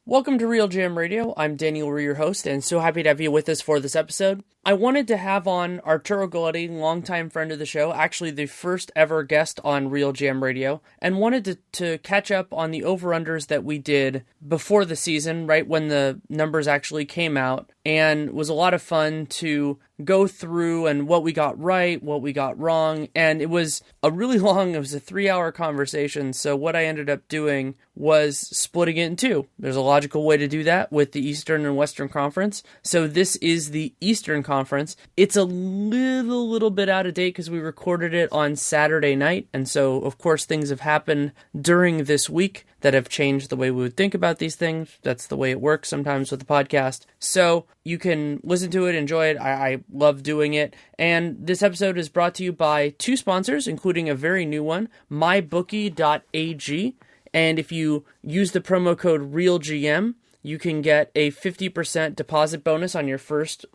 Welcome to Real Jam Radio. I'm Daniel Leroux, your host, and so happy to have you with us for this episode. I wanted to have on Arturo Galletti, longtime friend of the show, actually the first ever guest on Real Jam Radio, and wanted to catch up on the over-unders that we did before the season, right when the numbers actually came out, and it was a lot of fun to go through and what we got right, what we got wrong, and it was a 3-hour conversation, so what I ended up doing was splitting it in two. There's a logical way to do that with the Eastern and Western Conference, so this is the Eastern Conference. It's a little bit out of date because we recorded it on Saturday night, and so, of course, things have happened during this week that have changed the way we would think about these things. That's the way it works sometimes with the podcast. So you can listen to it, enjoy it. I love doing it. And this episode is brought to you by two sponsors, including a very new one, mybookie.ag. And if you use the promo code REALGM, you can get a 50% deposit bonus on your first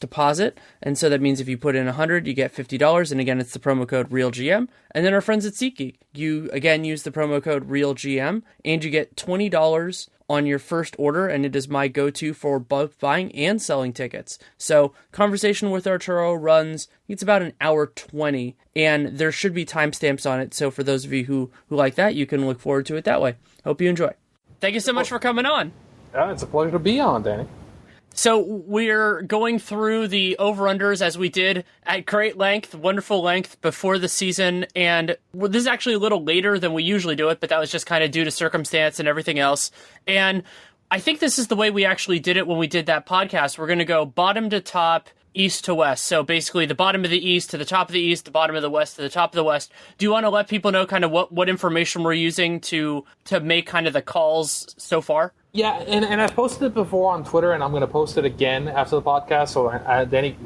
deposit. And so that means if you put in $100, you get $50. And again, it's the promo code REALGM. And then our friends at SeatGeek, you again use the promo code REALGM and you get $20 on your first order. And it is my go-to for both buying and selling tickets. So conversation with Arturo runs, it's about an hour 20, and there should be timestamps on it. So for those of you who like that, you can look forward to it that way. Hope you enjoy. Thank you so much for coming on. It's a pleasure to be on, Danny. So we're going through the over-unders as we did at great length, wonderful length before the season. And this is actually a little later than we usually do it, but that was just kind of due to circumstance and everything else. And I think this is the way we actually did it when we did that podcast. We're going to go bottom to top, east to west. So basically the bottom of the east to the top of the east, the bottom of the west to the top of the west. Do you want to let people know kind of what information we're using to make kind of the calls so far? Yeah, and I posted it before on Twitter, and I'm going to post it again after the podcast, so Danny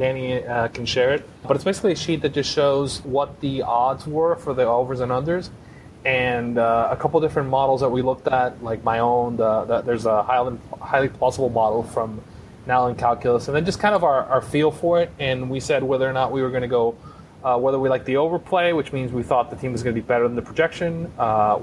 can share it. But it's basically a sheet that just shows what the odds were for the overs and unders, and a couple different models that we looked at, like my own. There's a highly plausible model from Nallen Calculus, and then just kind of our feel for it. And we said whether or not we were going to go, whether we like the overplay, which means we thought the team was going to be better than the projection,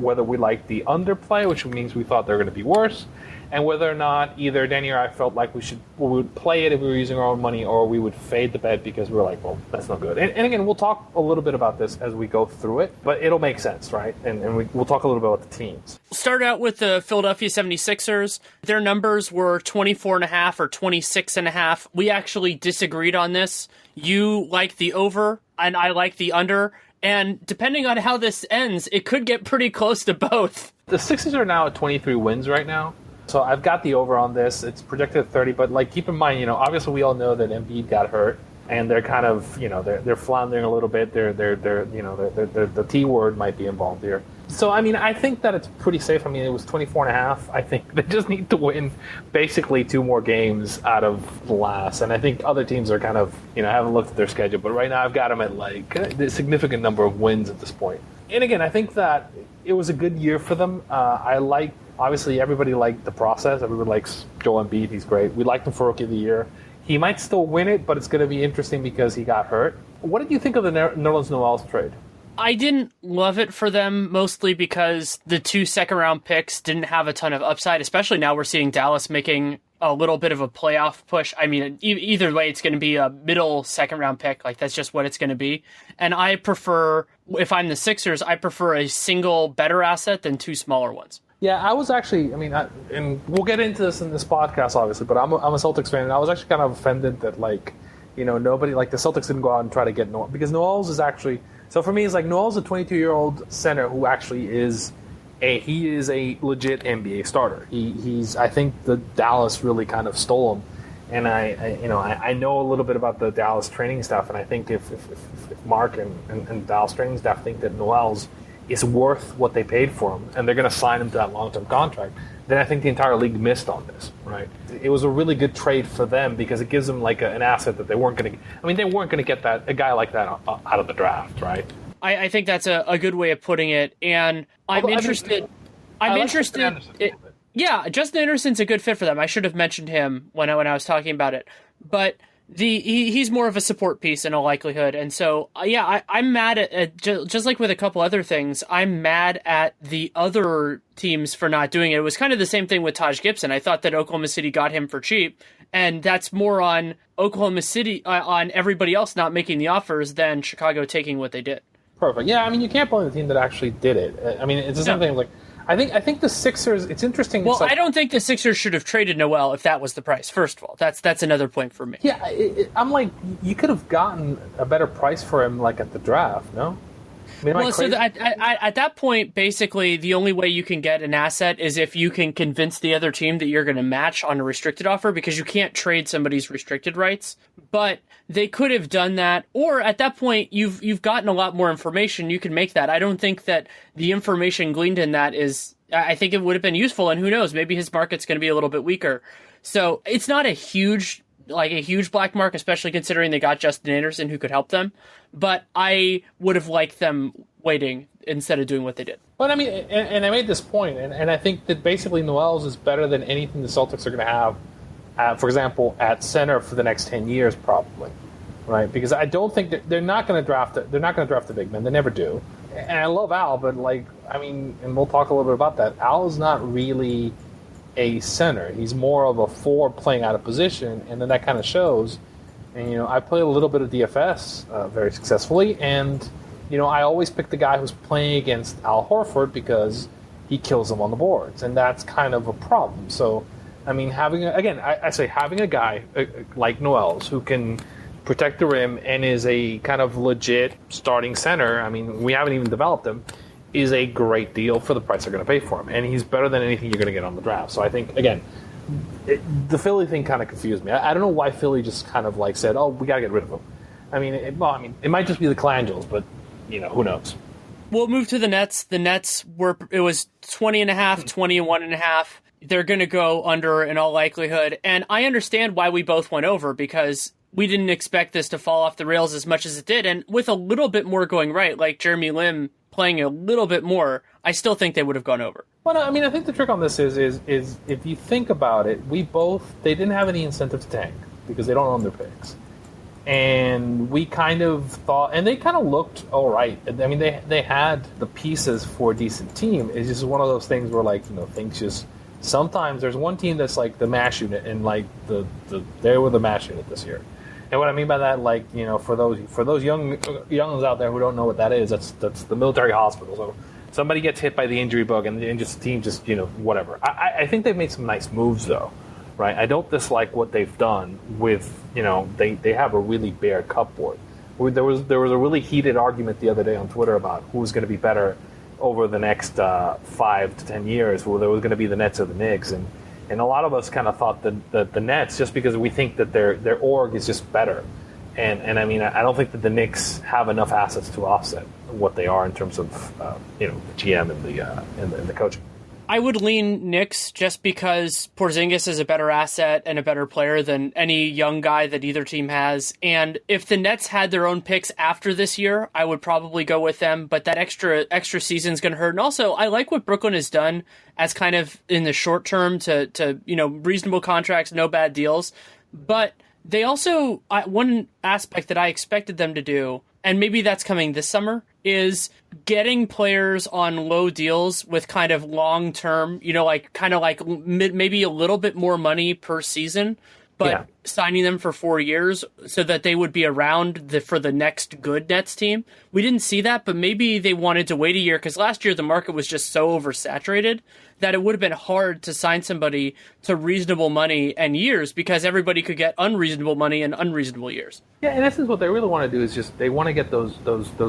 whether we like the underplay, which means we thought they were going to be worse. And whether or not either Danny or I felt like we would play it if we were using our own money, or we would fade the bet because we were like, well, that's not good. And again, we'll talk a little bit about this as we go through it, but it'll make sense, right? And we'll talk a little bit about the teams. We'll start out with the Philadelphia 76ers. Their numbers were 24.5 or 26.5. We actually disagreed on this. You like the over, and I like the under. And depending on how this ends, it could get pretty close to both. The Sixers are now at 23 wins right now. So I've got the over on this. It's projected at 30, but like keep in mind, obviously we all know that Embiid got hurt, and they're kind of, they're floundering a little bit. The T word might be involved here. So I mean, I think that it's pretty safe. I mean, it was 24.5. I think they just need to win basically 2 more games out of the last, and I think other teams are kind of, haven't looked at their schedule, but right now I've got them at like a significant number of wins at this point. And again, I think that it was a good year for them. Obviously, everybody liked the process. Everybody likes Joel Embiid. He's great. We liked him for Rookie of the Year. He might still win it, but it's going to be interesting because he got hurt. What did you think of the Nerlens Noel's trade? I didn't love it for them, mostly because the 2 second-round picks didn't have a ton of upside, especially now we're seeing Dallas making a little bit of a playoff push. I mean, either way, it's going to be a middle second-round pick. Like, that's just what it's going to be. And I prefer, if I'm the Sixers, I prefer a single better asset than 2 smaller ones. Yeah, I was actually, and we'll get into this in this podcast, obviously, but I'm a Celtics fan, and I was actually kind of offended that, nobody, the Celtics didn't go out and try to get Noel, because Noel's is actually, so for me, it's like Noel's a 22-year-old center who actually is a legit NBA starter. I think the Dallas really kind of stole him, and I know a little bit about the Dallas training staff, and I think if Mark and Dallas training staff think that Noel's is worth what they paid for him, and they're going to sign him to that long-term contract, then I think the entire league missed on this, right? It was a really good trade for them because it gives them an asset that they weren't going to. They weren't going to get a guy like that out of the draft, right? I think that's a good way of putting it, and I'm interested. Yeah, Justin Anderson's a good fit for them. I should have mentioned him when I was talking about it, but He's more of a support piece in all likelihood, and so I'm mad at just like with a couple other things. I'm mad at the other teams for not doing it. It was kind of the same thing with Taj Gibson. I thought that Oklahoma City got him for cheap, and that's more on Oklahoma City on everybody else not making the offers than Chicago taking what they did. Perfect. Yeah, I mean, you can't blame the team that actually did it. I mean, it's the same thing. Like, I think the Sixers. It's interesting. Well, it's like, I don't think the Sixers should have traded Noel if that was the price. First of all, that's another point for me. Yeah, I'm like, you could have gotten a better price for him, like at the draft. No. I mean, well, so at that point, basically, the only way you can get an asset is if you can convince the other team that you're going to match on a restricted offer, because you can't trade somebody's restricted rights. But they could have done that, or at that point, you've gotten a lot more information. You can make that. I don't think that the information gleaned in that is. I think it would have been useful, and who knows? Maybe his market's going to be a little bit weaker. So it's not a huge black mark, especially considering they got Justin Anderson, who could help them. But I would have liked them waiting instead of doing what they did. But I mean, and I made this point, and I think that basically Noel's is better than anything the Celtics are going to have, for example, at center for the next 10 years, probably, right? Because I don't think that they're not going to draft it. They're not going to draft the big men. They never do. And I love Al, but I mean, and we'll talk a little bit about that. Al is not really a center. He's more of a forward playing out of position, and then that kind of shows. And, I played a little bit of DFS very successfully, and, I always pick the guy who's playing against Al Horford because he kills them on the boards, and that's kind of a problem. So, I mean, having a guy like Noel's who can protect the rim and is a kind of legit starting center, I mean, we haven't even developed him, is a great deal for the price they're going to pay for him. And he's better than anything you're going to get on the draft. So I think, again, the Philly thing kind of confused me. I don't know why Philly just kind of said, oh, we got to get rid of him. I mean, it might just be the Colangels, but, who knows? We'll move to the Nets. The Nets it was 20.5, 21.5. They're going to go under in all likelihood. And I understand why we both went over, because we didn't expect this to fall off the rails as much as it did. And with a little bit more going right, like Jeremy Lim playing a little bit more, I still think they would have gone over. Well, I mean, I think the trick on this is if you think about it, they didn't have any incentive to tank because they don't own their picks. And we kind of thought, and they kind of looked all right. I mean, they had the pieces for a decent team. It's just one of those things where, things just, sometimes there's one team that's like the MASH unit, and they were the MASH unit this year. And what I mean by that, for those youngs out there who don't know what that is, that's the military hospital. So somebody gets hit by the injury bug, and the team just whatever. I think they've made some nice moves though, right? I don't dislike what they've done with they have a really bare cupboard. There was a really heated argument the other day on Twitter about who's going to be better over the next 5 to 10 years. Whether it was going to be the Nets or the Knicks, and a lot of us kind of thought that the Nets, just because we think that their org is just better. And I mean, I don't think that the Knicks have enough assets to offset what they are in terms of the GM and the coaching. I would lean Knicks just because Porzingis is a better asset and a better player than any young guy that either team has. And if the Nets had their own picks after this year, I would probably go with them. But that extra season is going to hurt. And also, I like what Brooklyn has done as kind of in the short term to reasonable contracts, no bad deals. But they also, one aspect that I expected them to do, and maybe that's coming this summer, is getting players on low deals with kind of long-term, maybe a little bit more money per season, but signing them for 4 years so that they would be around for the next good Nets team. We didn't see that, but maybe they wanted to wait a year because last year the market was just so oversaturated that it would have been hard to sign somebody to reasonable money and years because everybody could get unreasonable money and unreasonable years. Yeah, in essence, what they really want to do is just they want to get those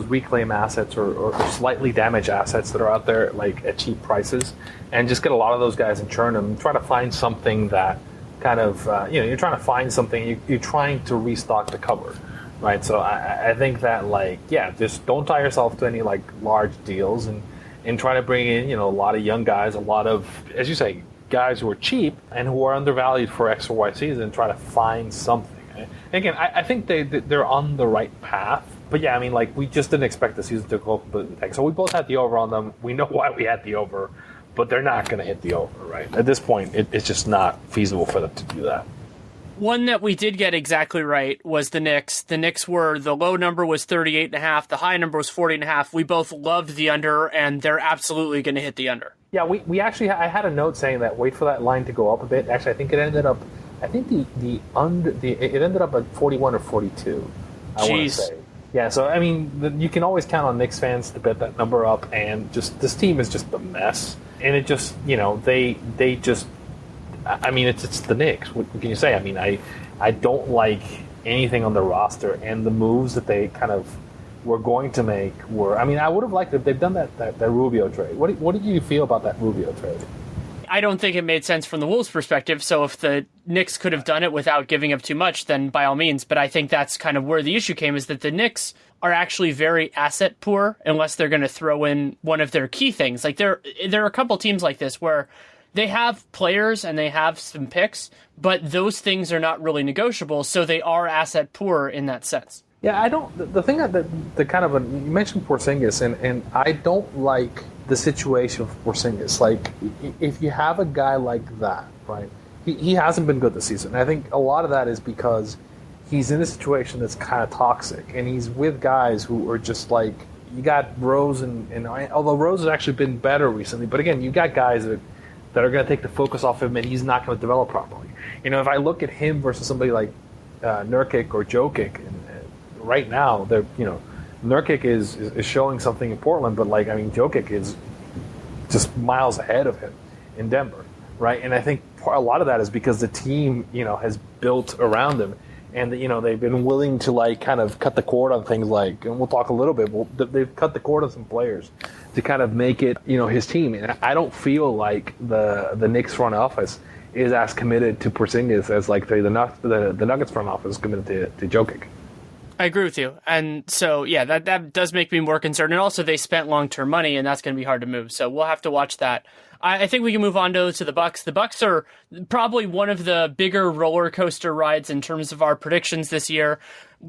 reclaim assets or slightly damaged assets that are out there at cheap prices, and just get a lot of those guys and churn them. Try to find something that kind of you're trying to find something. You're trying to restock the cupboard, right? So I think that just don't tie yourself to any large deals and try to bring in a lot of young guys, a lot of, as you say, guys who are cheap and who are undervalued for X or Y season, and try to find something. Again, I think they're on the right path. But yeah, I mean, we just didn't expect the season to go completely tank. So we both had the over on them. We know why we had the over, but they're not going to hit the over, right? At this point, it's just not feasible for them to do that. One that we did get exactly right was the Knicks. The Knicks the low number was 38.5, the high number was 40.5. We both loved the under, and they're absolutely going to hit the under. Yeah, we actually, I had a note saying that wait for that line to go up a bit. Actually, I think it ended up, it ended up at 41 or 42, I want to say. Yeah, so, I mean, you can always count on Knicks fans to bet that number up, and just, this team is just a mess. And it just, they just, I mean, it's the Knicks. What can you say? I mean, I don't like anything on the roster, and the moves that they kind of were going to make were, I mean, I would have liked it if they've done that Rubio trade. What did you feel about that Rubio trade? I don't think it made sense from the Wolves' perspective, so if the Knicks could have done it without giving up too much, then by all means. But I think that's kind of where the issue came, is that the Knicks are actually very asset poor unless they're going to throw in one of their key things. Like there are a couple teams like this where they have players and they have some picks, but those things are not really negotiable, so they are asset poor in that sense. Yeah, I don't. The thing that the kind of you mentioned Porzingis, and I don't like the situation of Porzingis. Like, if you have a guy like that, right? He hasn't been good this season. I think a lot of that is because he's in a situation that's kind of toxic, and he's with guys who are just like, you got Rose and although Rose has actually been better recently, but again, you got guys that are going to take the focus off him, and he's not going to develop properly. If I look at him versus somebody like Nurkic or Jokic, right now, they're Nurkic is showing something in Portland, but Jokic is just miles ahead of him in Denver, right? And I think a lot of that is because the team has built around him, and they've been willing to kind of cut the cord on things and we'll talk a little bit. They've cut the cord on some players to kind of make it his team, and I don't feel like the Knicks front office is as committed to Porzingis as the Nuggets front office is committed to Jokic. I agree with you. And so, yeah, that does make me more concerned. And also, they spent long-term money, and that's going to be hard to move. So we'll have to watch that. I think we can move on to the Bucks. The Bucks are probably one of the bigger roller coaster rides in terms of our predictions this year.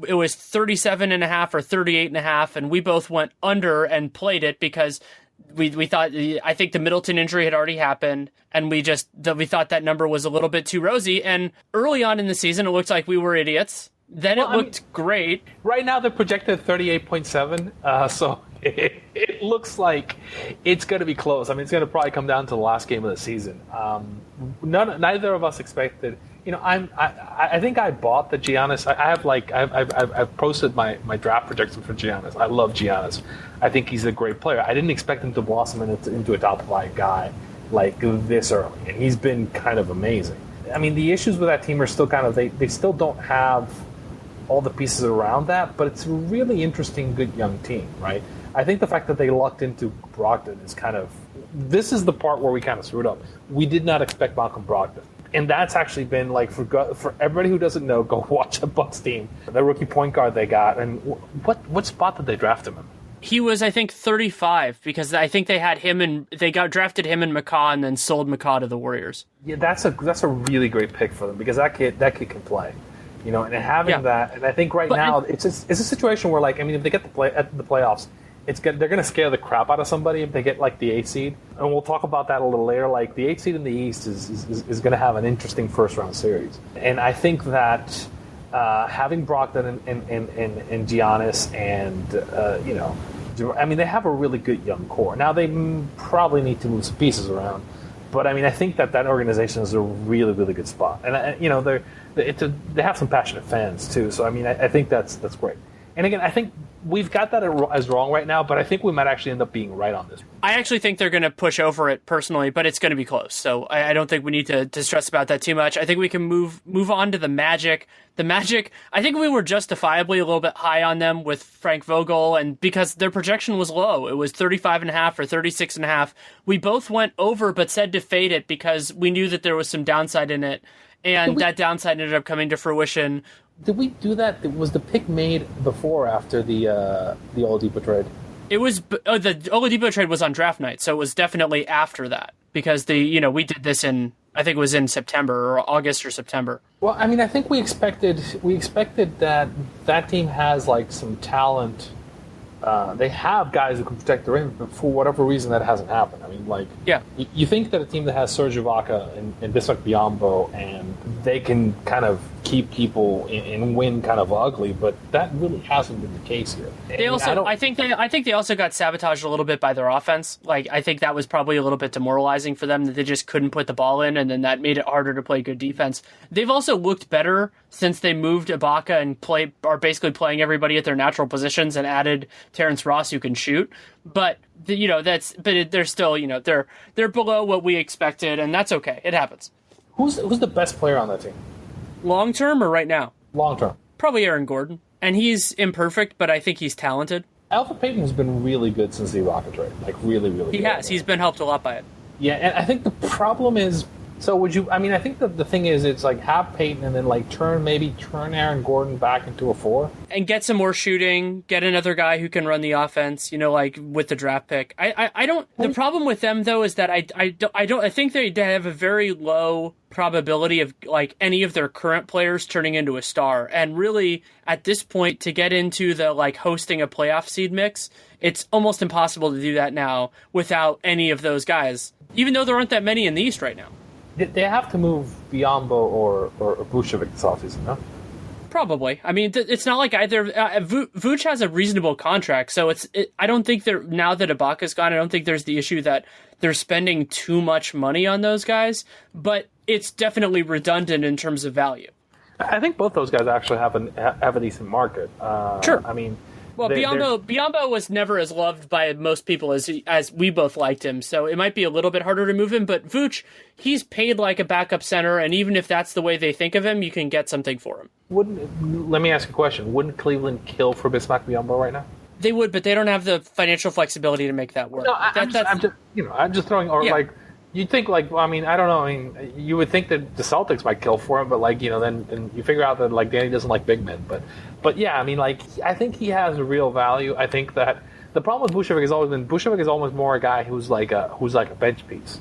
It was 37.5 or 38.5, and we both went under and played it because we thought, I think the Middleton injury had already happened, and we thought that number was a little bit too rosy. And early on in the season, it looked like we were idiots. Then it looked great. Right now, they're projected 38.7, so it looks like it's going to be close. I mean, it's going to probably come down to the last game of the season. Neither of us expected. I think I bought the Giannis. I've posted my draft projection for Giannis. I love Giannis. I think he's a great player. I didn't expect him to blossom into a top 5 guy like this early, and he's been kind of amazing. I mean, the issues with that team are still kind of they still don't have all the pieces around that, but it's a really interesting, good young team, right? I think the fact that they lucked into Brogdon is kind of, this is the part where we kind of screwed up. We did not expect Malcolm Brogdon. And that's actually been for everybody who doesn't know, go watch a Bucks team. The rookie point guard they got, and what spot did they draft him in? He was, I think, 35 because I think they had him and they drafted him and McCaw and then sold McCaw to the Warriors. Yeah, that's a really great pick for them because that kid can play. And having that, and I think now it's a situation where if they get the playoffs, they're going to scare the crap out of somebody if they get the 8th seed, and we'll talk about that a little later. The 8th seed in the East is going to have an interesting first round series, and I think that having Brogdon and Giannis and they have a really good young core. Now they probably need to move some pieces around. But I think that organization is a really, really good spot, and they have some passionate fans too. So I think that's great. And again, I think we've got that as wrong right now, but I think we might actually end up being right on this. I actually think they're going to push over it personally, but it's going to be close. So I don't think we need to stress about that too much. I think we can move on to the Magic. The Magic, I think we were justifiably a little bit high on them with Frank Vogel, and because their projection was low. It was 35.5 or 36.5. We both went over, but said to fade it because we knew that there was some downside in it, and that downside ended up coming to fruition. Did we do that? Was the pick made before or after the Oladipo trade? It was the Oladipo trade was on draft night, so it was definitely after that because we did this in, I think it was in September or August or September. Well, I think we expected that team has some talent they have guys who can protect the rim, but for whatever reason that hasn't happened. I mean, like, Yeah. you think that a team that has Serge Ibaka and Bismack Biyombo, and they can kind of keep people and win kind of ugly, but that really hasn't been the case here. They also, I think they also got sabotaged a little bit by their offense. Like, I think that was probably a little bit demoralizing for them, that they just couldn't put the ball in, and then that made it harder to play good defense. They've also looked better since they moved Ibaka and are basically playing everybody at their natural positions and added Terrence Ross who can shoot. But they're still, they're below what we expected, and that's okay. It happens. Who's the best player on that team? Long term or right now? Long term. Probably Aaron Gordon. And he's imperfect, but I think he's talented. Alfred Payton has been really good since the Ibaka trade. Like, really, really good. He has. He's been helped a lot by it. Yeah, and I think the problem is, I think the thing is, it's like have Payton and then like turn Aaron Gordon back into a 4. And get some more shooting, get another guy who can run the offense, like with the draft pick. The problem with them though is that I think they have a very low probability of like any of their current players turning into a star. And really at this point to get into the like hosting a playoff seed mix, it's almost impossible to do that now without any of those guys, even though there aren't that many in the East right now. They have to move Biyombo or Vucevic this offseason, no? Probably. I mean, it's not like either. Vooch has a reasonable contract, so I don't think now that Ibaka's gone, I don't think there's the issue that they're spending too much money on those guys, but it's definitely redundant in terms of value. I think both those guys actually have a decent market. Sure. I mean, well, Biyombo was never as loved by most people as we both liked him, so it might be a little bit harder to move him. But Vooch, he's paid like a backup center, and even if that's the way they think of him, you can get something for him. Let me ask you a question. Wouldn't Cleveland kill for Bismack Biyombo right now? They would, but they don't have the financial flexibility to make that work. No, I'm just throwing, or yeah. Like, you'd think, like, I mean, I don't know. I mean, you would think that the Celtics might kill for him, but like, then you figure out that like Danny doesn't like big men. But yeah, I mean, like, I think he has a real value. I think that the problem with Vucevic has always been Vucevic is almost more a guy who's like a bench piece.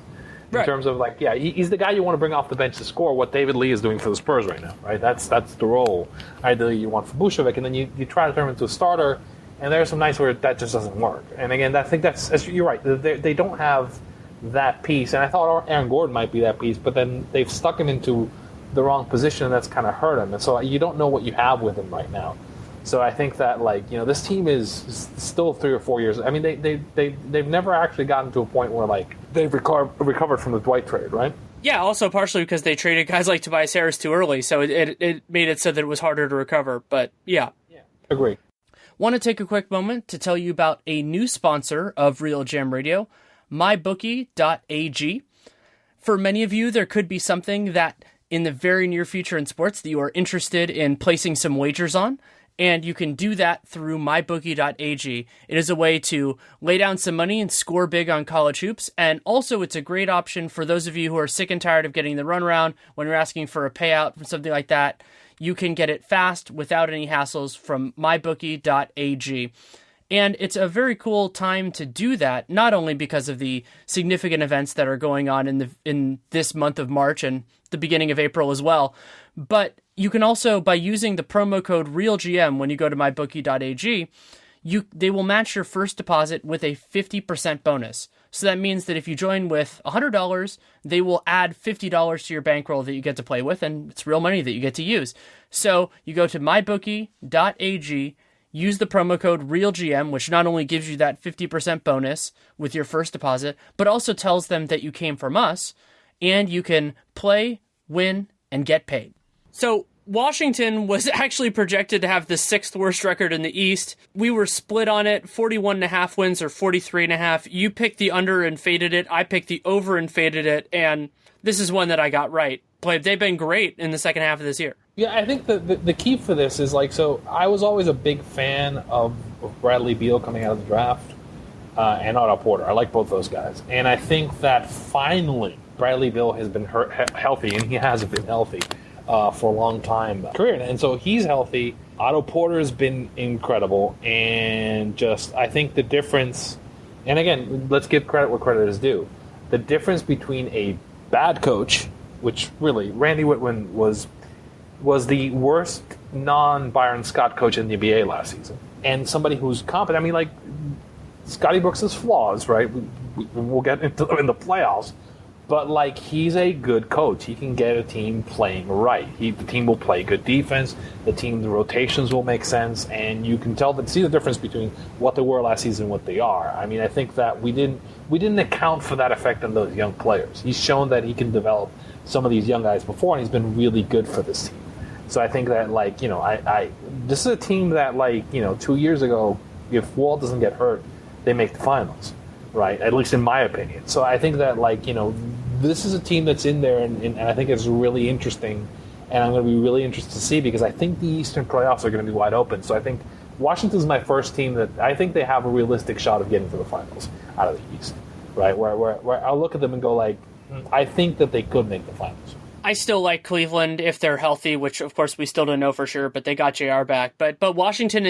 In terms of like, yeah, he's the guy you want to bring off the bench to score. What David Lee is doing for the Spurs right now, right? That's the role ideally you want for Vucevic, and then you try to turn him into a starter. And there are some nights where that just doesn't work. And again, I think you're right. They don't have that piece, and I thought Aaron Gordon might be that piece, but then they've stuck him into the wrong position, and that's kind of hurt him. And so you don't know what you have with him right now. So I think that this team is still 3 or 4 years. I mean, they've never actually gotten to a point where like they've recovered from the Dwight trade, right? Yeah, also partially because they traded guys like Tobias Harris too early, so it made it so that it was harder to recover. But yeah, agree. Want to take a quick moment to tell you about a new sponsor of Real Jam Radio, mybookie.ag. For many of you, there could be something that in the very near future in sports that you are interested in placing some wagers on, and you can do that through mybookie.ag. It is a way to lay down some money and score big on college hoops, and also it's a great option for those of you who are sick and tired of getting the runaround when you're asking for a payout from something like that. You can get it fast without any hassles from mybookie.ag. And it's a very cool time to do that, not only because of the significant events that are going on in this month of March and the beginning of April as well, but you can also, by using the promo code REALGM when you go to mybookie.ag, they will match your first deposit with a 50% bonus. So that means that if you join with $100, they will add $50 to your bankroll that you get to play with, and it's real money that you get to use. So you go to mybookie.ag, use the promo code REALGM, which not only gives you that 50% bonus with your first deposit, but also tells them that you came from us, and you can play, win, and get paid. So Washington was actually projected to have the 6th worst record in the East. We were split on it, 41.5 wins or 43.5. You picked the under and faded it. I picked the over and faded it, and this is one that I got right. They've been great in the second half of this year. Yeah, I think the key for this is so I was always a big fan of Bradley Beal coming out of the draft and Otto Porter. I like both those guys. And I think that finally Bradley Beal has been healthy, and he has been healthy for a long time career. And so he's healthy. Otto Porter's been incredible. And just I think the difference, and again, let's give credit where credit is due, the difference between a bad coach, which really Randy Whitman was the worst non-Byron Scott coach in the NBA last season. and somebody who's competent. I mean, like, Scotty Brooks has flaws, right? We'll get into them in the playoffs. But, like, he's a good coach. He can get a team playing right. The team will play good defense. The rotations will make sense. And you can see the difference between what they were last season and what they are. I mean, I think that we didn't account for that effect on those young players. He's shown that he can develop some of these young guys before, and he's been really good for this team. So I think that, like, you know, this is a team that, like, you know, 2 years ago, if Walt doesn't get hurt, they make the finals, right? At least in my opinion. So I think that, like, you know, this is a team that's in there, and I think it's really interesting, and I'm going to be really interested to see, because I think the Eastern playoffs are going to be wide open. So I think Washington's my first team that I think they have a realistic shot of getting to the finals out of the East, right? Where I'll look at them and go, like, I think that they could make the finals. I still like Cleveland if they're healthy, which of course we still don't know for sure, but they got JR back. But Washington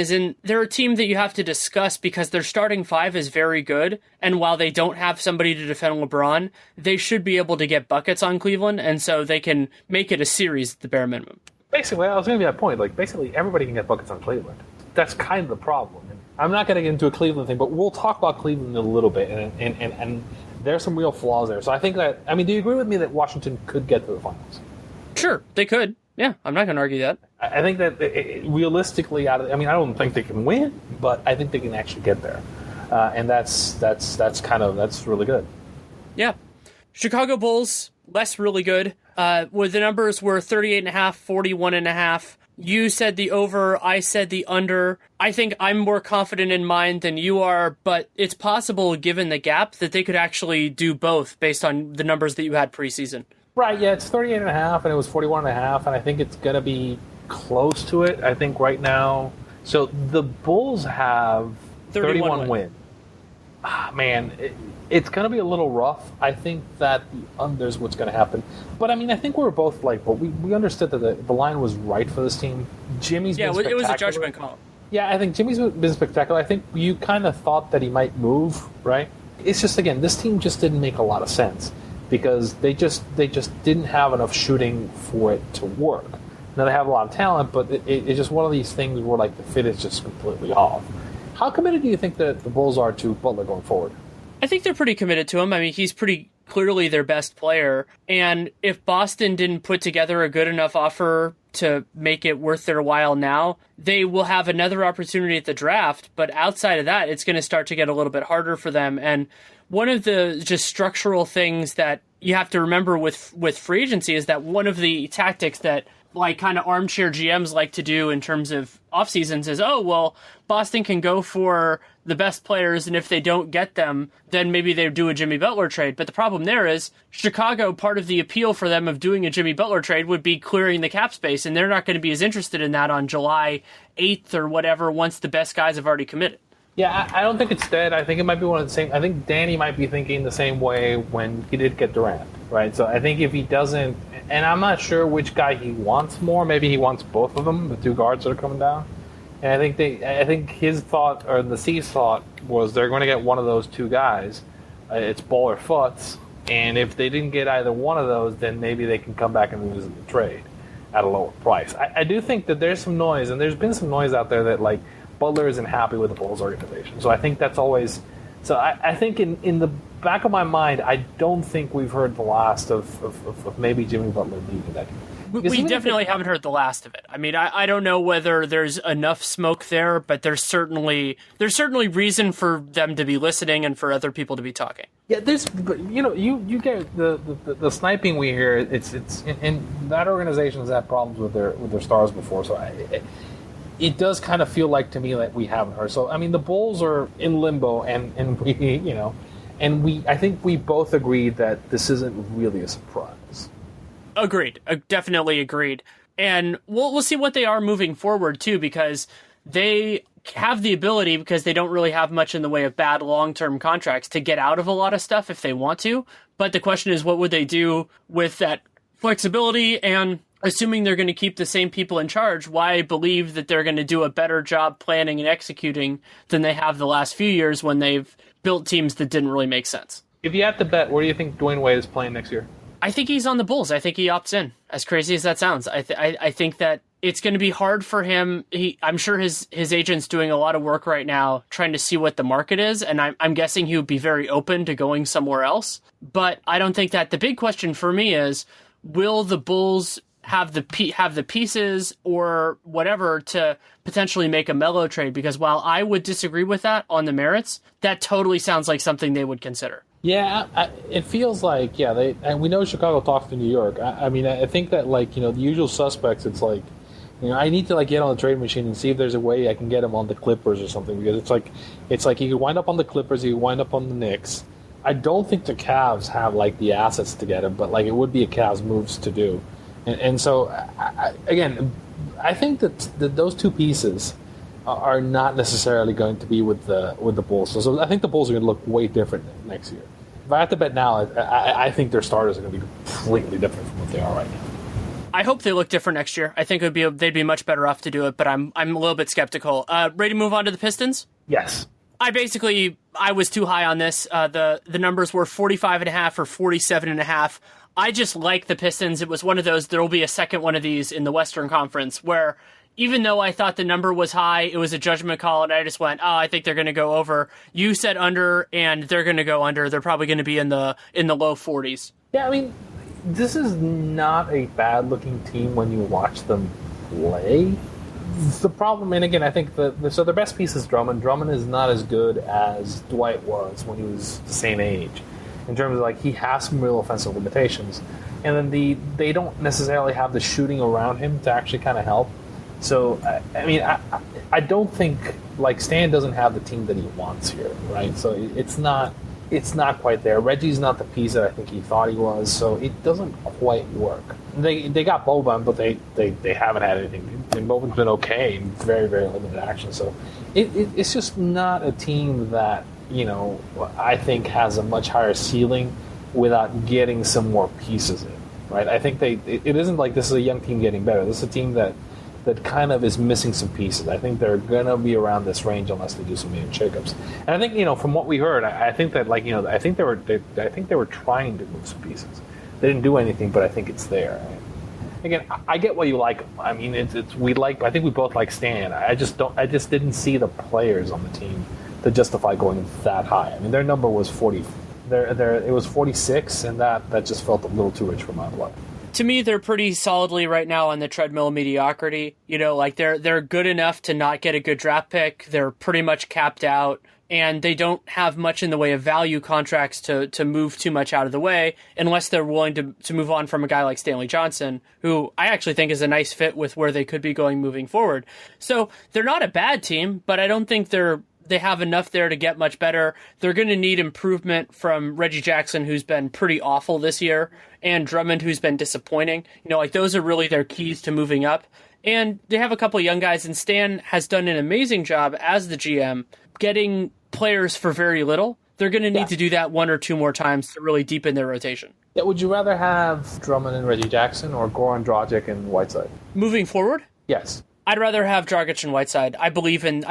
they're a team that you have to discuss because their starting five is very good. And while they don't have somebody to defend LeBron, they should be able to get buckets on Cleveland. And so they can make it a series at the bare minimum. Basically, I was going to be that point. Like, basically everybody can get buckets on Cleveland. That's kind of the problem. I'm not going to get into a Cleveland thing, but we'll talk about Cleveland a little bit. And there's some real flaws there. So I think that, I mean, do you agree with me that Washington could get to the finals? Sure, they could. Yeah, I'm not going to argue that. I think that realistically, I don't think they can win, but I think they can actually get there. And that's really good. Yeah. Chicago Bulls, less really good. Where the numbers were 38.5, 41.5. You said the over, I said the under. I think I'm more confident in mine than you are, but it's possible, given the gap, that they could actually do both based on the numbers that you had preseason. Right, yeah, it's 38.5, and it was 41.5, and I think it's going to be close to it, I think, right now. So the Bulls have 31 wins. Man, it's going to be a little rough. I think that the under's what's going to happen. But, I mean, I think we were both like, well, we understood that the line was right for this team. Jimmy's been spectacular. It was a judgment call. Yeah, I think Jimmy's been spectacular. I think you kind of thought that he might move, right? It's just, again, this team just didn't make a lot of sense because they just didn't have enough shooting for it to work. Now, they have a lot of talent, but it's just one of these things where, like, the fit is just completely off. How committed do you think that the Bulls are to Butler going forward? I think they're pretty committed to him. I mean, he's pretty clearly their best player. And if Boston didn't put together a good enough offer to make it worth their while now, they will have another opportunity at the draft. But outside of that, it's going to start to get a little bit harder for them. And one of the just structural things that you have to remember with free agency is that one of the tactics that, like, kind of armchair GMs like to do in terms of off seasons is, oh, well, Boston can go for the best players, and if they don't get them, then maybe they do a Jimmy Butler trade. But the problem there is Chicago, part of the appeal for them of doing a Jimmy Butler trade would be clearing the cap space, and they're not going to be as interested in that on July 8th or whatever once the best guys have already committed. Yeah, I don't think it's dead. I think it might be one of the same. I think Danny might be thinking the same way when he did get Durant, right? So I think if he doesn't, and I'm not sure which guy he wants more. Maybe he wants both of them, the two guards that are coming down. And I think his thought, or the C's thought, was they're going to get one of those two guys. It's Ball or Futz. And if they didn't get either one of those, then maybe they can come back and revisit the trade at a lower price. I do think that there's some noise, and there's been some noise out there that, like, Butler isn't happy with the Bulls organization. So I think that's always... So I think in the back of my mind, I don't think we've heard the last of maybe Jimmy Butler leaving that team. We definitely haven't heard the last of it. I mean, I don't know whether there's enough smoke there, but there's certainly reason for them to be listening and for other people to be talking. Yeah, you get the sniping we hear. It's and that organization has had problems with their stars before. So it does kind of feel like to me that we haven't heard. So I mean, the Bulls are in limbo, and we I think we both agreed that this isn't really a surprise. Agreed. Definitely agreed. And we'll see what they are moving forward, too, because they have the ability, because they don't really have much in the way of bad long-term contracts, to get out of a lot of stuff if they want to. But the question is, what would they do with that flexibility? And assuming they're going to keep the same people in charge, why believe that they're going to do a better job planning and executing than they have the last few years when they've built teams that didn't really make sense? If you had to bet, where do you think Dwayne Wade is playing next year? I think he's on the Bulls. I think he opts in. As crazy as that sounds, I think that it's going to be hard for him. I'm sure his agent's doing a lot of work right now trying to see what the market is, and I'm guessing he would be very open to going somewhere else. But I don't think that the big question for me is, will the Bulls have the pieces or whatever to potentially make a Melo trade? Because while I would disagree with that on the merits, that totally sounds like something they would consider. Yeah, it feels like, and we know Chicago talks to New York. I think that, like, the usual suspects, it's like, I need to, like, get on the trade machine and see if there's a way I can get him on the Clippers or something, because it's like he could wind up on the Clippers, he could wind up on the Knicks. I don't think the Cavs have, like, the assets to get him, but, like, it would be a Cavs moves to do. And so, I think that those two pieces are not necessarily going to be with the Bulls. So I think the Bulls are going to look way different next year. If I have to bet now, I think their starters are going to be completely different from what they are right now. I hope they look different next year. I think they'd be much better off to do it, but I'm a little bit skeptical. Ready to move on to the Pistons? Yes. I was too high on this. The numbers were 45.5 or 47.5. I just like the Pistons. It was one of those, there will be a second one of these in the Western Conference, where even though I thought the number was high, it was a judgment call, and I just went, I think they're going to go over. You said under, and they're going to go under. They're probably going to be in the low 40s. Yeah, I mean, this is not a bad-looking team when you watch them play. The problem, and again, I think so their best piece is Drummond. Drummond is not as good as Dwight was when he was the same age, in terms of, like, he has some real offensive limitations. And then they don't necessarily have the shooting around him to actually kind of help. So, I don't think, like, Stan doesn't have the team that he wants here, right? So it's not quite there. Reggie's not the piece that I think he thought he was, so it doesn't quite work. They got Boban, but they haven't had anything. And Boban's been okay in very, very limited action. So it's just not a team that, I think has a much higher ceiling without getting some more pieces in, right? I think it isn't like this is a young team getting better. This is a team that kind of is missing some pieces. I think they're going to be around this range unless they do some major shakeups. And I think, from what we heard, I think that, like, I think they were trying to move some pieces. They didn't do anything, but I think it's there. Again, I get why you like them. I mean, I think we both like Stan. I just didn't see the players on the team to justify going that high. I mean, their number was 40. It was 46, and that just felt a little too rich for my blood. To me, they're pretty solidly right now on the treadmill of mediocrity. Like, they're good enough to not get a good draft pick. They're pretty much capped out, and they don't have much in the way of value contracts to move too much out of the way, unless they're willing to move on from a guy like Stanley Johnson, who I actually think is a nice fit with where they could be going moving forward. So they're not a bad team, but I don't think they have enough there to get much better. They're going to need improvement from Reggie Jackson, who's been pretty awful this year, and Drummond, who's been disappointing. Like, those are really their keys to moving up. And they have a couple of young guys, and Stan has done an amazing job as the GM getting players for very little. They're going to need to do that one or two more times to really deepen their rotation. Yeah, would you rather have Drummond and Reggie Jackson or Goran Dragic and Whiteside? Moving forward? Yes. I'd rather have Dragic and Whiteside. I believe in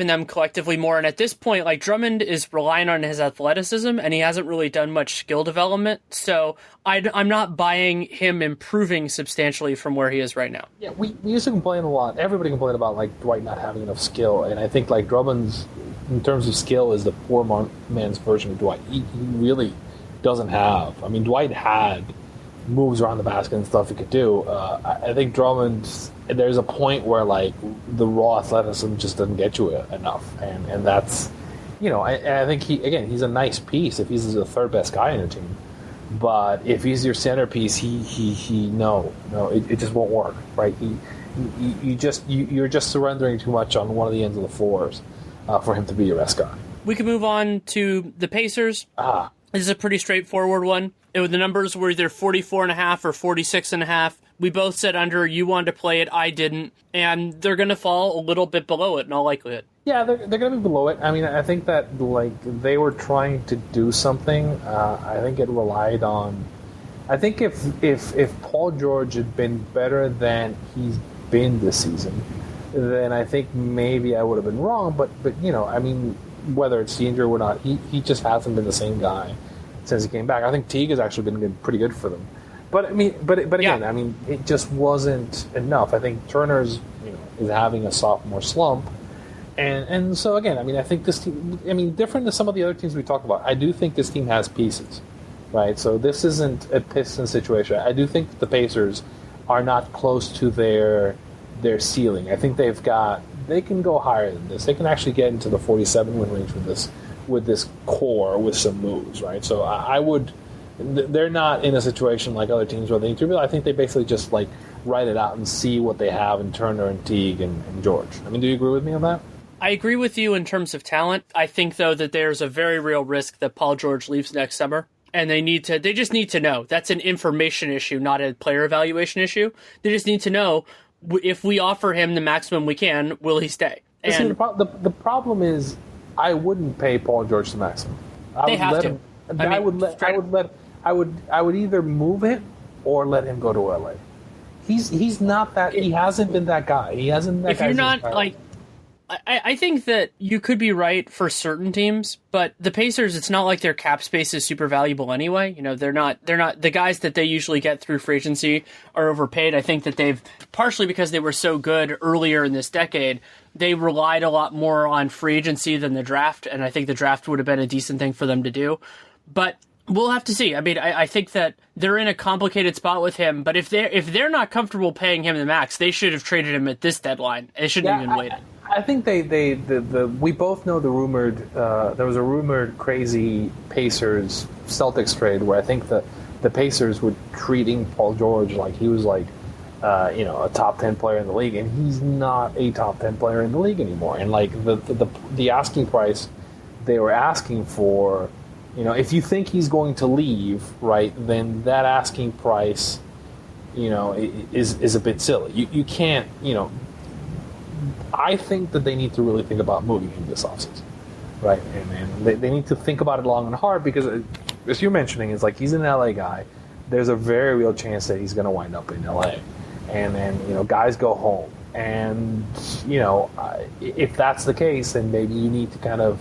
them collectively more. And at this point, like, Drummond is relying on his athleticism, and he hasn't really done much skill development. So I'm not buying him improving substantially from where he is right now. Yeah, we used to complain a lot. Everybody complained about, like, Dwight not having enough skill, and I think, like, Drummond's, in terms of skill, is the poor man's version of Dwight. He really doesn't have. I mean, Dwight had moves around the basket and stuff he could do. I think Drummond's, there's a point where, like, the raw athleticism just doesn't get you enough, and that's, I think he's a nice piece if he's the third best guy in your team, but if he's your centerpiece, it just won't work, right? You're just surrendering too much on one of the ends of the floors for him to be your best guy. We can move on to the Pacers. This is a pretty straightforward one. The numbers were either 44.5 or 46.5. We both said under. You wanted to play it. I didn't. And they're going to fall a little bit below it in all likelihood. Yeah, they're going to be below it. I mean, I think that, like, they were trying to do something. I think it relied on... I think if Paul George had been better than he's been this season, then I think maybe I would have been wrong. But I mean, whether it's the injury or not, he just hasn't been the same guy since he came back. I think Teague has actually been pretty good for them. But I mean, but again, Yeah. I mean, it just wasn't enough. I think Turner's is having a sophomore slump, and so again, I mean, I think this team. I mean, different than some of the other teams we talked about. I do think this team has pieces, right? So this isn't a Pistons situation. I do think the Pacers are not close to their ceiling. I think they can go higher than this. They can actually get into the 47 win range with this core with some moves, right? So I would. They're not in a situation like other teams where they need to rebuild. I think they basically just like write it out and see what they have in Turner and Teague and George. I mean, do you agree with me on that? I agree with you in terms of talent. I think, though, that there's a very real risk that Paul George leaves next summer. And they just need to know. That's an information issue, not a player evaluation issue. They just need to know, if we offer him the maximum we can, will he stay? And the problem is, I wouldn't pay Paul George the maximum. They have to. I would either move him or let him go to LA. He's not that. He hasn't been that guy. He hasn't. If you're not like, I think that you could be right for certain teams, but the Pacers, it's not like their cap space is super valuable anyway. They're not the guys that they usually get through free agency are overpaid. I think that they've, partially because they were so good earlier in this decade, they relied a lot more on free agency than the draft, and I think the draft would have been a decent thing for them to do. But we'll have to see. I mean, I think that they're in a complicated spot with him, but if they're not comfortable paying him the max, they should have traded him at this deadline. They shouldn't even waited. I think we both know the rumored there was a rumored crazy Pacers Celtics trade where I think the Pacers were treating Paul George like he was like a top 10 player in the league, and he's not a top 10 player in the league anymore. And like the asking price they were asking for, if you think he's going to leave, right, then that asking price, is a bit silly. You can't, I think that they need to really think about moving him this offseason, right? And they need to think about it long and hard because, as you're mentioning, it's like he's an LA guy. There's a very real chance that he's going to wind up in LA. And then, guys go home. And, if that's the case, then maybe you need to kind of,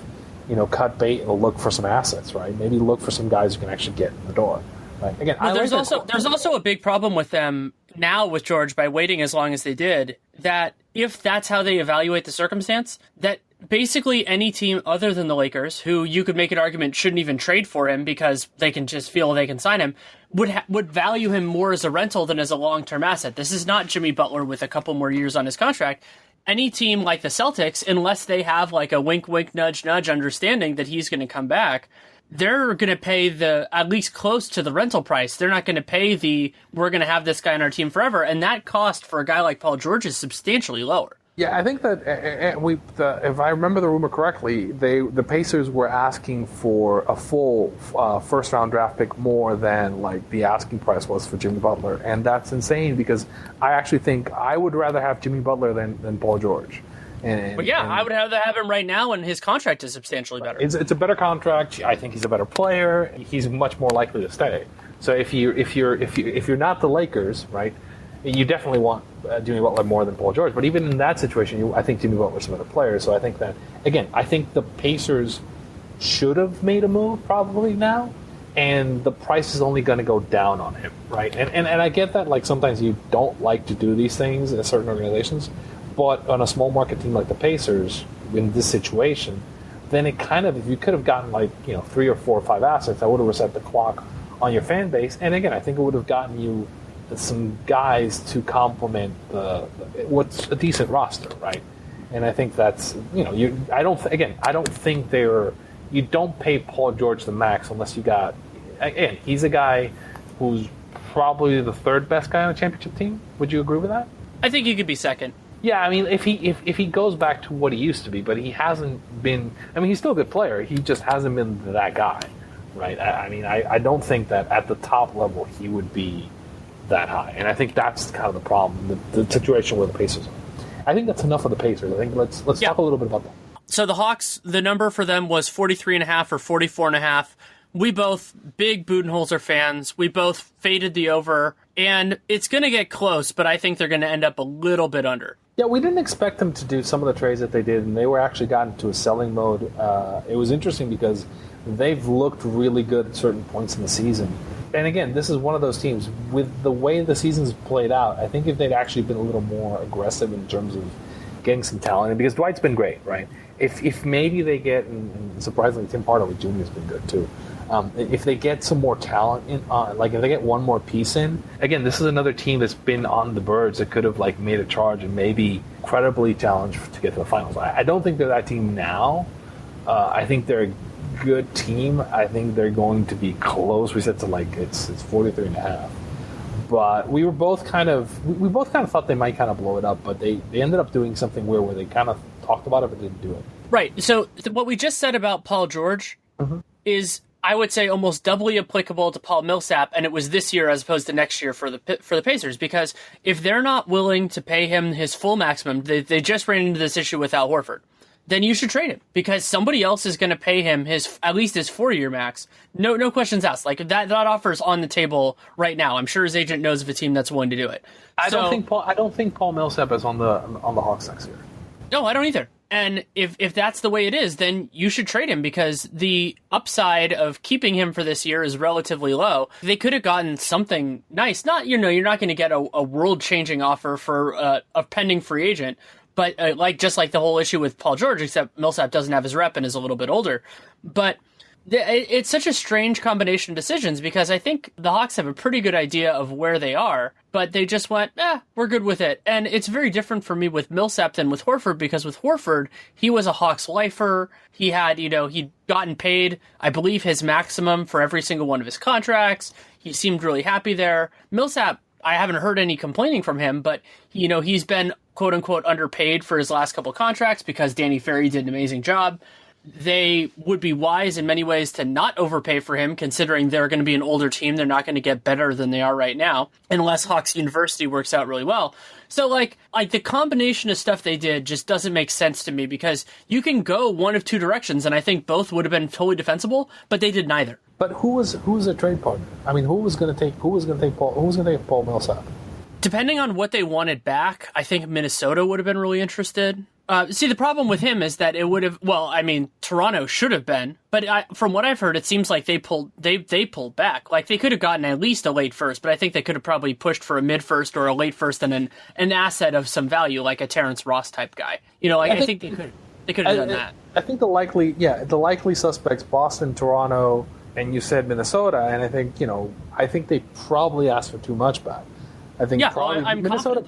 cut bait and look for some assets, right? Maybe look for some guys who can actually get in the door. Right? Again, there's also a big problem with them now with George by waiting as long as they did, that if that's how they evaluate the circumstance, that basically any team other than the Lakers, who you could make an argument shouldn't even trade for him because they can just feel they can sign him, would value him more as a rental than as a long-term asset. This is not Jimmy Butler with a couple more years on his contract. Any team like the Celtics, unless they have like a wink, wink, nudge, nudge understanding that he's going to come back, they're going to pay at least close to the rental price. They're not going to pay we're going to have this guy on our team forever. And that cost for a guy like Paul George is substantially lower. Yeah, I think that if I remember the rumor correctly, the Pacers were asking for a full first-round draft pick more than like the asking price was for Jimmy Butler, and that's insane because I actually think I would rather have Jimmy Butler than Paul George. I would rather have him right now, and his contract is substantially better. It's a better contract. I think he's a better player. He's much more likely to stay. So if you're not the Lakers, right? You definitely want Jimmy Butler more than Paul George. But even in that situation, I think Jimmy Butler's a better player. So I think that, again, I think the Pacers should have made a move probably now, and the price is only going to go down on him, right? And I get that, like, sometimes you don't like to do these things in certain organizations, but on a small market team like the Pacers, in this situation, then it kind of, if you could have gotten, like, 3 or 4 or 5 assets, that would have reset the clock on your fan base. And again, I think it would have gotten you some guys to complement what's a decent roster, right? And I think that's I don't think you don't pay Paul George the max unless you got, again, he's a guy who's probably the third best guy on a championship team. Would you agree with that? I think he could be second. Yeah, I mean, if he goes back to what he used to be, but he hasn't been. I mean, he's still a good player. He just hasn't been that guy, right? I don't think that at the top level he would be that high, and I think that's kind of the problem, the situation where the Pacers are. I think that's enough of the Pacers. I think let's talk a little bit about that. So the Hawks, the number for them was 43.5 or 44.5. We both big Budenholzer fans. We both faded the over, and it's going to get close, but I think they're going to end up a little bit under. Yeah, we didn't expect them to do some of the trades that they did, and they were actually got into a selling mode. It was interesting because they've looked really good at certain points in the season. and again, this is one of those teams with the way the season's played out. I think if they'd actually been a little more aggressive in terms of getting some talent, and because Dwight's been great, right? If maybe they get, and surprisingly, Tim Hardaway Jr. has been good too. If they get some more talent in, like if they get one more piece in, again, this is another team that's been on the verge that could have like made a charge and maybe credibly challenged to get to the finals. I don't think they're that team now. I think they're a good team. I think they're going to be close. We said to like it's 43.5. But we both kind of thought they might kind of blow it up, but they ended up doing something weird where they kind of talked about it but didn't do it. Right. So what we just said about Paul George is, I would say, almost doubly applicable to Paul Millsap, and it was this year as opposed to next year for the Pacers, because if they're not willing to pay him his full maximum, they just ran into this issue with Al Horford, then you should trade him, because somebody else is going to pay him at least his 4-year max. No questions asked. Like that offer is on the table right now. I'm sure his agent knows of a team that's willing to do it. I don't think Paul Millsap is on the Hawks next year. No, I don't either. And if that's the way it is, then you should trade him, because the upside of keeping him for this year is relatively low. They could have gotten something nice. You're not going to get a world-changing offer for a pending free agent, but just like the whole issue with Paul George, except Millsap doesn't have his rep and is a little bit older. But it's such a strange combination of decisions, because I think the Hawks have a pretty good idea of where they are, but they just went, we're good with it. And it's very different for me with Millsap than with Horford, because with Horford, he was a Hawks lifer. He had, he'd gotten paid, I believe, his maximum for every single one of his contracts. He seemed really happy there. Millsap, I haven't heard any complaining from him, but, he's been quote-unquote underpaid for his last couple of contracts because Danny Ferry did an amazing job. They would be wise in many ways to not overpay for him, considering they're going to be an older team. They're not going to get better than they are right now, unless Hawks University works out really well. So, like the combination of stuff they did just doesn't make sense to me, because you can go one of two directions, and I think both would have been totally defensible, but they did neither. But who was a trade partner? I mean, who was going to take Paul Millsap? Depending on what they wanted back, I think Minnesota would have been really interested. See, the problem with him is that it would have. Well, I mean, Toronto should have been, but from what I've heard, it seems like they pulled back. Like they could have gotten at least a late first, but I think they could have probably pushed for a mid first or a late first and an asset of some value, like a Terrence Ross type guy. I think they could have done that. I think the likely suspects: Boston, Toronto, and you said Minnesota, and I think they probably asked for too much back. I think Minnesota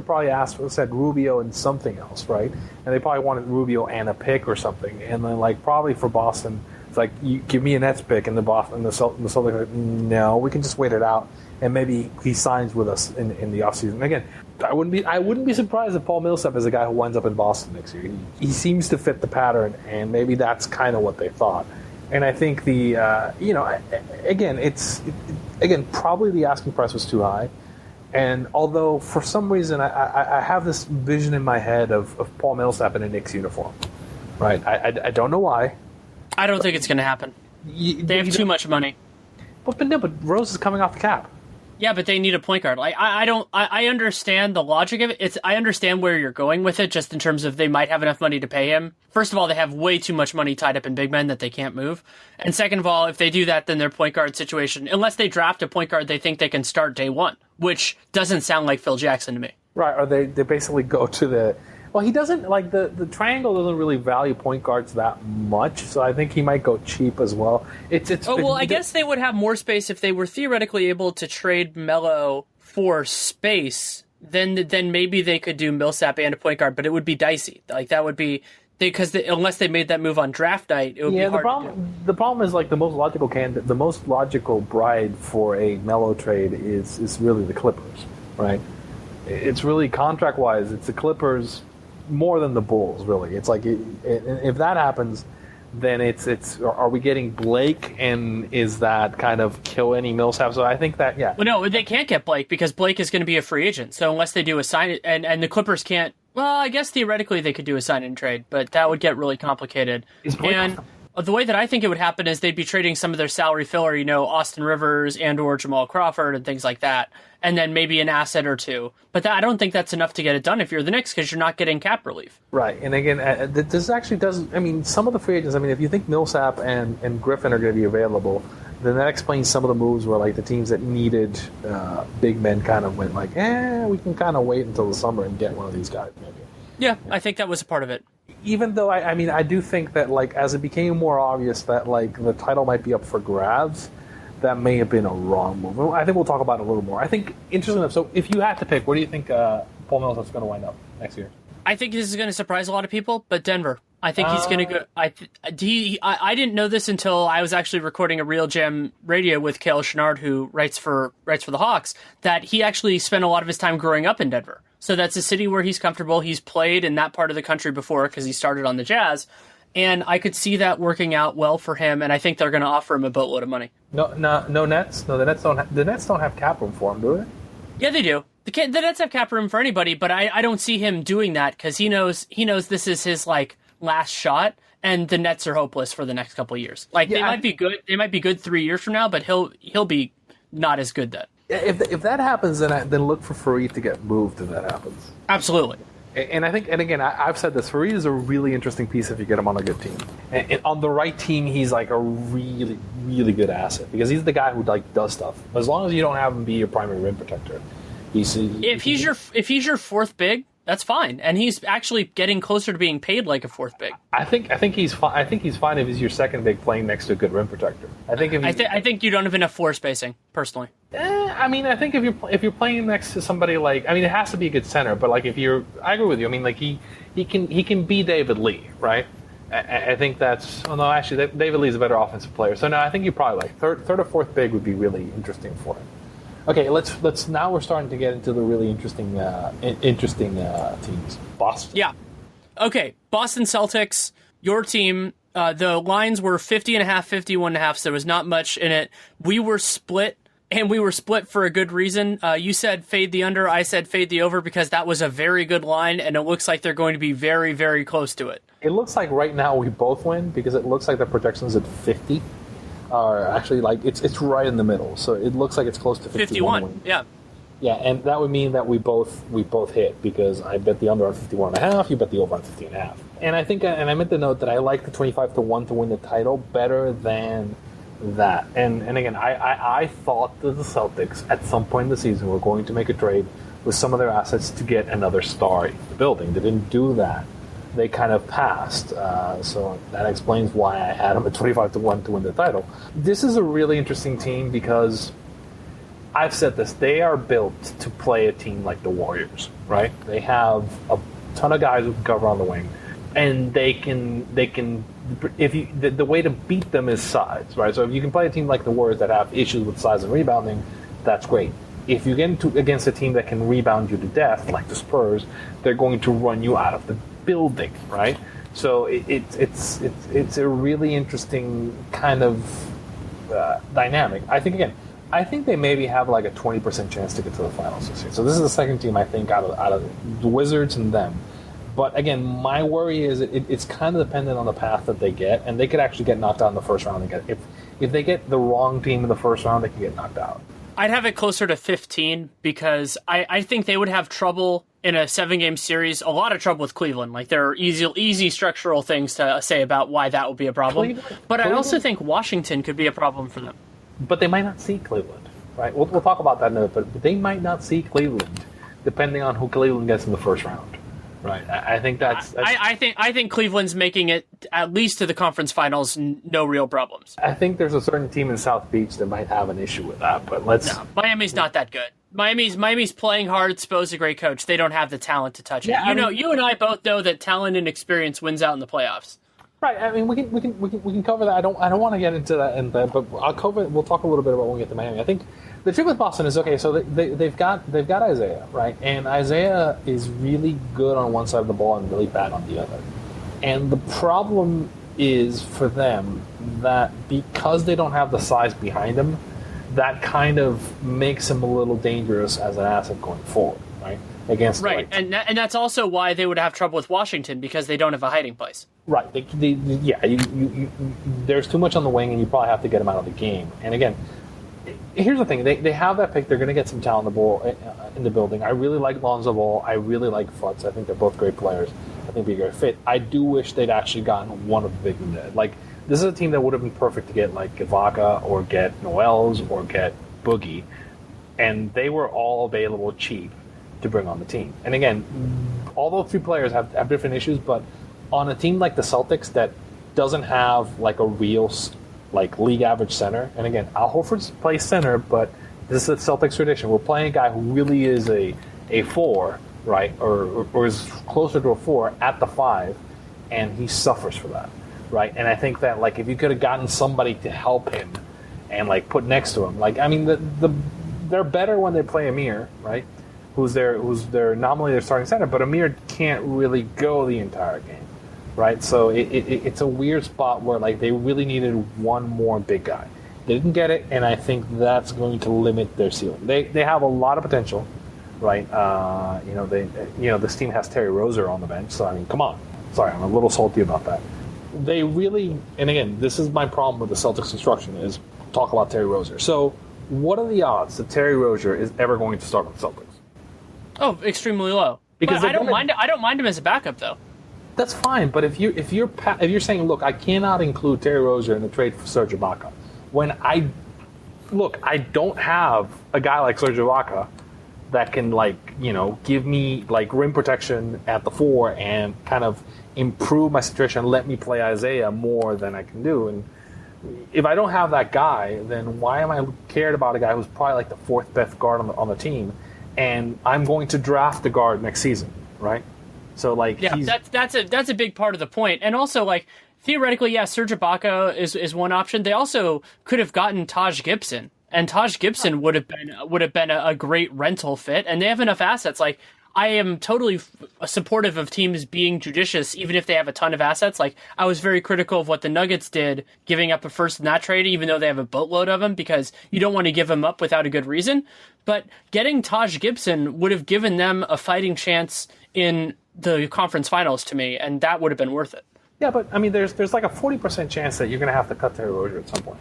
probably said Rubio and something else, right? And they probably wanted Rubio and a pick or something. And then, probably for Boston, it's like, you give me a Nets pick, and the Celtics are like, no, we can just wait it out, and maybe he signs with us in the offseason. Again, I wouldn't be surprised if Paul Millsap is a guy who winds up in Boston next year. He seems to fit the pattern, and maybe that's kind of what they thought. And I think probably the asking price was too high. And although for some reason I have this vision in my head of Paul Millsap in a Knicks uniform, right? I don't know why. I don't think it's going to happen. They have too much money. But Rose is coming off the cap. Yeah, but they need a point guard. I understand the logic of it. I understand where you're going with it, just in terms of they might have enough money to pay him. First of all, they have way too much money tied up in big men that they can't move. And second of all, if they do that, then their point guard situation, unless they draft a point guard they think they can start day one, which doesn't sound like Phil Jackson to me. Right, or they basically go to the... Well, he doesn't, the triangle doesn't really value point guards that much, so I think he might go cheap as well. I guess they would have more space if they were theoretically able to trade Melo for space, then maybe they could do Millsap and a point guard, but it would be dicey. Like, that would be... unless they made that move on draft night, it would be hard to do. The problem is, the most logical bride for a Melo trade is really the Clippers, right? It's really, contract-wise, it's the Clippers... more than the Bulls, really. It's like, if that happens, then it's are we getting Blake, and is that kind of kill any Millsap? So I think that, yeah. Well, no, they can't get Blake, because Blake is going to be a free agent. So unless they do a sign, and the Clippers can't, well, I guess theoretically they could do a sign and trade, but that would get really complicated. And the way that I think it would happen is they'd be trading some of their salary filler, Austin Rivers and or Jamal Crawford and things like that, and then maybe an asset or two. But I don't think that's enough to get it done if you're the Knicks, because you're not getting cap relief. Right, and again, this actually does. I mean, some of the free agents. I mean, if you think Millsap and Griffin are going to be available, then that explains some of the moves where like the teams that needed big men kind of went like, we can kind of wait until the summer and get one of these guys maybe. Yeah, I think that was a part of it. Even though I do think that like as it became more obvious that like the title might be up for grabs, that may have been a wrong move. I think we'll talk about it a little more. I think interesting enough. So if you had to pick, where do you think Paul Millsap's going to wind up next year? I think this is going to surprise a lot of people, but Denver. I think he's going to go. I didn't know this until I was actually recording a Real Jam Radio with Cale Chenard, who writes for the Hawks. That he actually spent a lot of his time growing up in Denver, so that's a city where he's comfortable. He's played in that part of the country before because he started on the Jazz, and I could see that working out well for him. And I think they're going to offer him a boatload of money. No Nets. No, the Nets don't have cap room for him, do they? Yeah, they do. The Nets have cap room for anybody, but I don't see him doing that because he knows this is his like last shot, and the Nets are hopeless for the next couple of years. Like they might be good. They might be good 3 years from now, but he'll be not as good then. If that happens, then look for Fareed to get moved if that happens. Absolutely. And I think, and again, I've said this, Fareed is a really interesting piece if you get him on a good team. And on the right team, he's like a really, really good asset because he's the guy who like does stuff. As long as you don't have him be your primary rim protector, if he's your fourth big, that's fine, and he's actually getting closer to being paid like a fourth big. I think he's fine. I think he's fine if he's your second big playing next to a good rim protector. I think you don't have enough floor spacing personally. I think if you're playing next to somebody like, it has to be a good center, but like I agree with you. I mean, like he can be David Lee, right? I think that's. Oh no, actually, David Lee's a better offensive player. So no, I think you probably like third or fourth big would be really interesting for him. Okay, let's now we're starting to get into the really interesting teams. Boston. Yeah. Okay, Boston Celtics, your team, the lines were 50.5, 51.5, so there was not much in it. We were split, and we were split for a good reason. You said fade the under, I said fade the over because that was a very good line, and it looks like they're going to be very, very close to it. It looks like right now we both win because it looks like the projection's at 50. Are actually like it's right in the middle, so it looks like it's close to 51. Yeah, and that would mean that we both hit because I bet the under on 51.5, you bet the over on 50.5. And I think, and I meant to note that I like the 25-1 to win the title better than that. And again, I thought that the Celtics at some point in the season were going to make a trade with some of their assets to get another star in the building. They didn't do that. They kind of passed, so that explains why I had them at 25-1 to win the title. This is a really interesting team because I've said this: they are built to play a team like the Warriors, right? They have a ton of guys who can cover on the wing, and they can. If you the way to beat them is size, right? So if you can play a team like the Warriors that have issues with size and rebounding, that's great. If you get against a team that can rebound you to death, like the Spurs, they're going to run you out of the building, right? So it's a really interesting kind of dynamic. I think they maybe have like a 20% chance to get to the finals this year. So this is the second team I think out of the Wizards and them. But again, my worry is it's kind of dependent on the path that they get, and they could actually get knocked out in the first round. If they get the wrong team in the first round, they can get knocked out. I'd have it closer to 15 because I think they would have trouble in a 7-game series, a lot of trouble with Cleveland. Like there are easy structural things to say about why that would be a problem. But I also think Washington could be a problem for them. But they might not see Cleveland, right? We'll talk about that in a minute, but they might not see Cleveland depending on who Cleveland gets in the first round. Right, I think that's I think Cleveland's making it at least to the conference finals, no real problems. I think there's a certain team in South Beach that might have an issue with that, but Miami's not that good. Miami's playing hard. Spo's a great coach. They don't have the talent to touch it. You and I both know that talent and experience wins out in the playoffs. Right. I mean, we can cover that. I don't want to get into that, but I'll cover. We'll talk a little bit about when we get to Miami. I think the trick with Boston is okay. So they've got Isaiah, right, and Isaiah is really good on one side of the ball and really bad on the other. And the problem is for them that because they don't have the size behind him, that kind of makes him a little dangerous as an asset going forward, right? Against right, and that's also why they would have trouble with Washington because they don't have a hiding place. Right. There's too much on the wing, and you probably have to get him out of the game. And again, here's the thing: they have that pick. They're going to get some talent in the building. I really like Lonzo Ball. I really like Futz. I think they're both great players. I think they'd be a great fit. I do wish they'd actually gotten one of the big men. Like this is a team that would have been perfect to get like Ibaka or get Noels or get Boogie, and they were all available cheap to bring on the team. And again, all those three players have different issues, but on a team like the Celtics that doesn't have like a real like league average center, and again, Al Horford plays center, but this is a Celtics tradition. We're playing a guy who really is a 4, right, or is closer to a 4 at the 5, and he suffers for that, right? And I think that like if you could have gotten somebody to help him and like put next to him, like I mean they're better when they play Amir, right? Who's their nominally their starting center, but Amir can't really go the entire game, right? So it's a weird spot where like they really needed one more big guy. They didn't get it, and I think that's going to limit their ceiling. They have a lot of potential, right? This team has Terry Rozier on the bench, so I mean, come on. Sorry, I'm a little salty about that. They really, and again, this is my problem with the Celtics construction is talk about Terry Rozier. So, what are the odds that Terry Rozier is ever going to start with the Celtics? Oh, extremely low. Because I don't mind him as a backup though. That's fine, but if you're saying, look, I cannot include Terry Rozier in the trade for Serge Ibaka, when I don't have a guy like Serge Ibaka that can give me like rim protection at the 4 and kind of improve my situation and let me play Isaiah more than I can do. And if I don't have that guy, then why am I cared about a guy who's probably like the 4th best guard on the team? And I'm going to draft the guard next season, right? So like, yeah, that's a big part of the point. And also like theoretically, yeah, Serge Ibaka is one option. They also could have gotten Taj Gibson, and Taj Gibson would have been a great rental fit. And they have enough assets. Like I am totally supportive of teams being judicious, even if they have a ton of assets. Like I was very critical of what the Nuggets did, giving up a first in that trade, even though they have a boatload of them, because you don't want to give them up without a good reason. But getting Taj Gibson would have given them a fighting chance in the conference finals to me, and that would have been worth it. Yeah, but I mean, there's like a 40% chance that you're going to have to cut Terry Rozier at some point,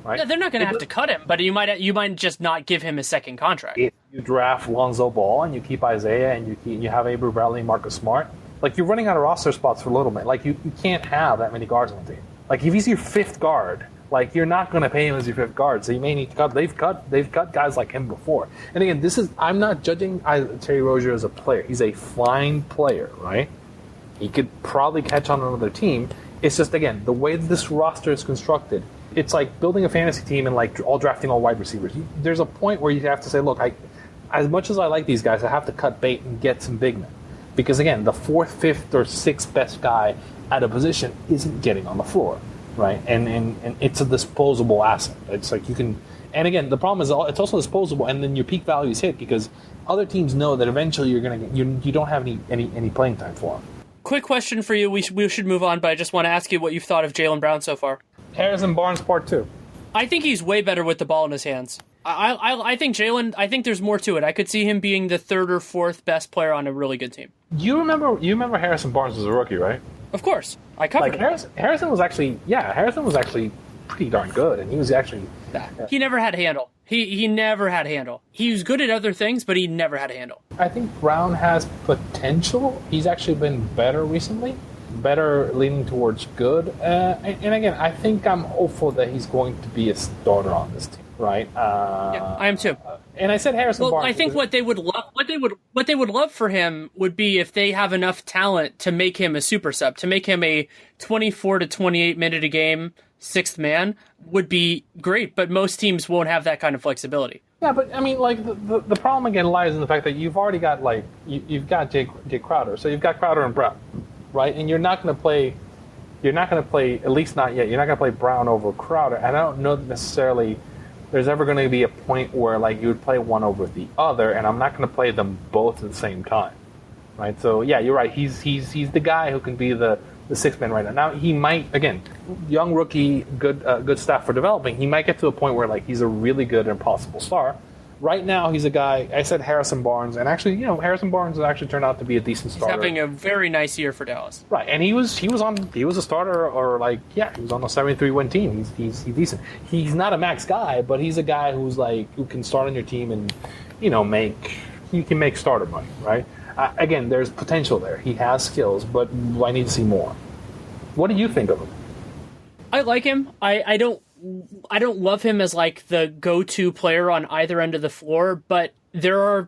right? Yeah, they're not going to have to cut him, but you might just not give him a second contract. If you draft Lonzo Ball and you keep Isaiah and you have Avery Bradley and Marcus Smart, like you're running out of roster spots for a little bit. Like you can't have that many guards on the team. Like if he's your 5th guard, like you're not going to pay him as your 5th guard, so you may need to cut. They've cut guys like him before. And again, I'm not judging Terry Rozier as a player. He's a fine player, right? He could probably catch on another team. It's just, again, the way this roster is constructed, it's like building a fantasy team and like all drafting all wide receivers. There's a point where you have to say, look, as much as I like these guys, I have to cut bait and get some big men. Because again, the 4th, 5th, or 6th best guy at a position isn't getting on the floor, right? And it's a disposable asset. It's like you can, and again, the problem is it's also disposable, and then your peak value is hit because other teams know that eventually you're gonna get, you don't have any playing time for them. Quick question for you. We should move on, but I just want to ask you what you've thought of Jaylen Brown so far. Harrison Barnes Part 2. I think he's way better with the ball in his hands. I think Jaylen, I think there's more to it. I could see him being the 3rd or 4th best player on a really good team. You remember Harrison Barnes was a rookie, right? Of course. I covered him. Harrison was actually pretty darn good, and he was actually... He never had a handle. He never had a handle. He was good at other things, but he never had a handle. I think Brown has potential. He's actually been better recently, better leaning towards good. And again, I think I'm hopeful that he's going to be a starter on this team, right? Yeah, I am too. And I said Harrison Barnes. I think what they would love for him would be if they have enough talent to make him a super sub, to make him a 24 to 28 minute a game 6th man would be great, but most teams won't have that kind of flexibility. Yeah, but I mean, like the problem again lies in the fact that you've already got like you've got Jay Crowder, so you've got Crowder and Brown, right? And you're not going to play, at least not yet. You're not going to play Brown over Crowder, and I don't know that necessarily there's ever going to be a point where like you would play one over the other, and I'm not going to play them both at the same time, right? So yeah, you're right. He's the guy who can be the 6th man right now. Now he might, again, young rookie, good staff for developing. He might get to a point where like he's a really good and possible star. Right now he's a guy. I said Harrison Barnes, and actually, Harrison Barnes has actually turned out to be a decent starter. He's having a very nice year for Dallas. Right, and he was a starter, or like he was on a 73-win team. He's decent. He's not a max guy, but he's a guy who can start on your team and he can make starter money, right? Again, there's potential there. He has skills, but I need to see more. What do you think of him? I like him. I don't love him as like the go-to player on either end of the floor, but there are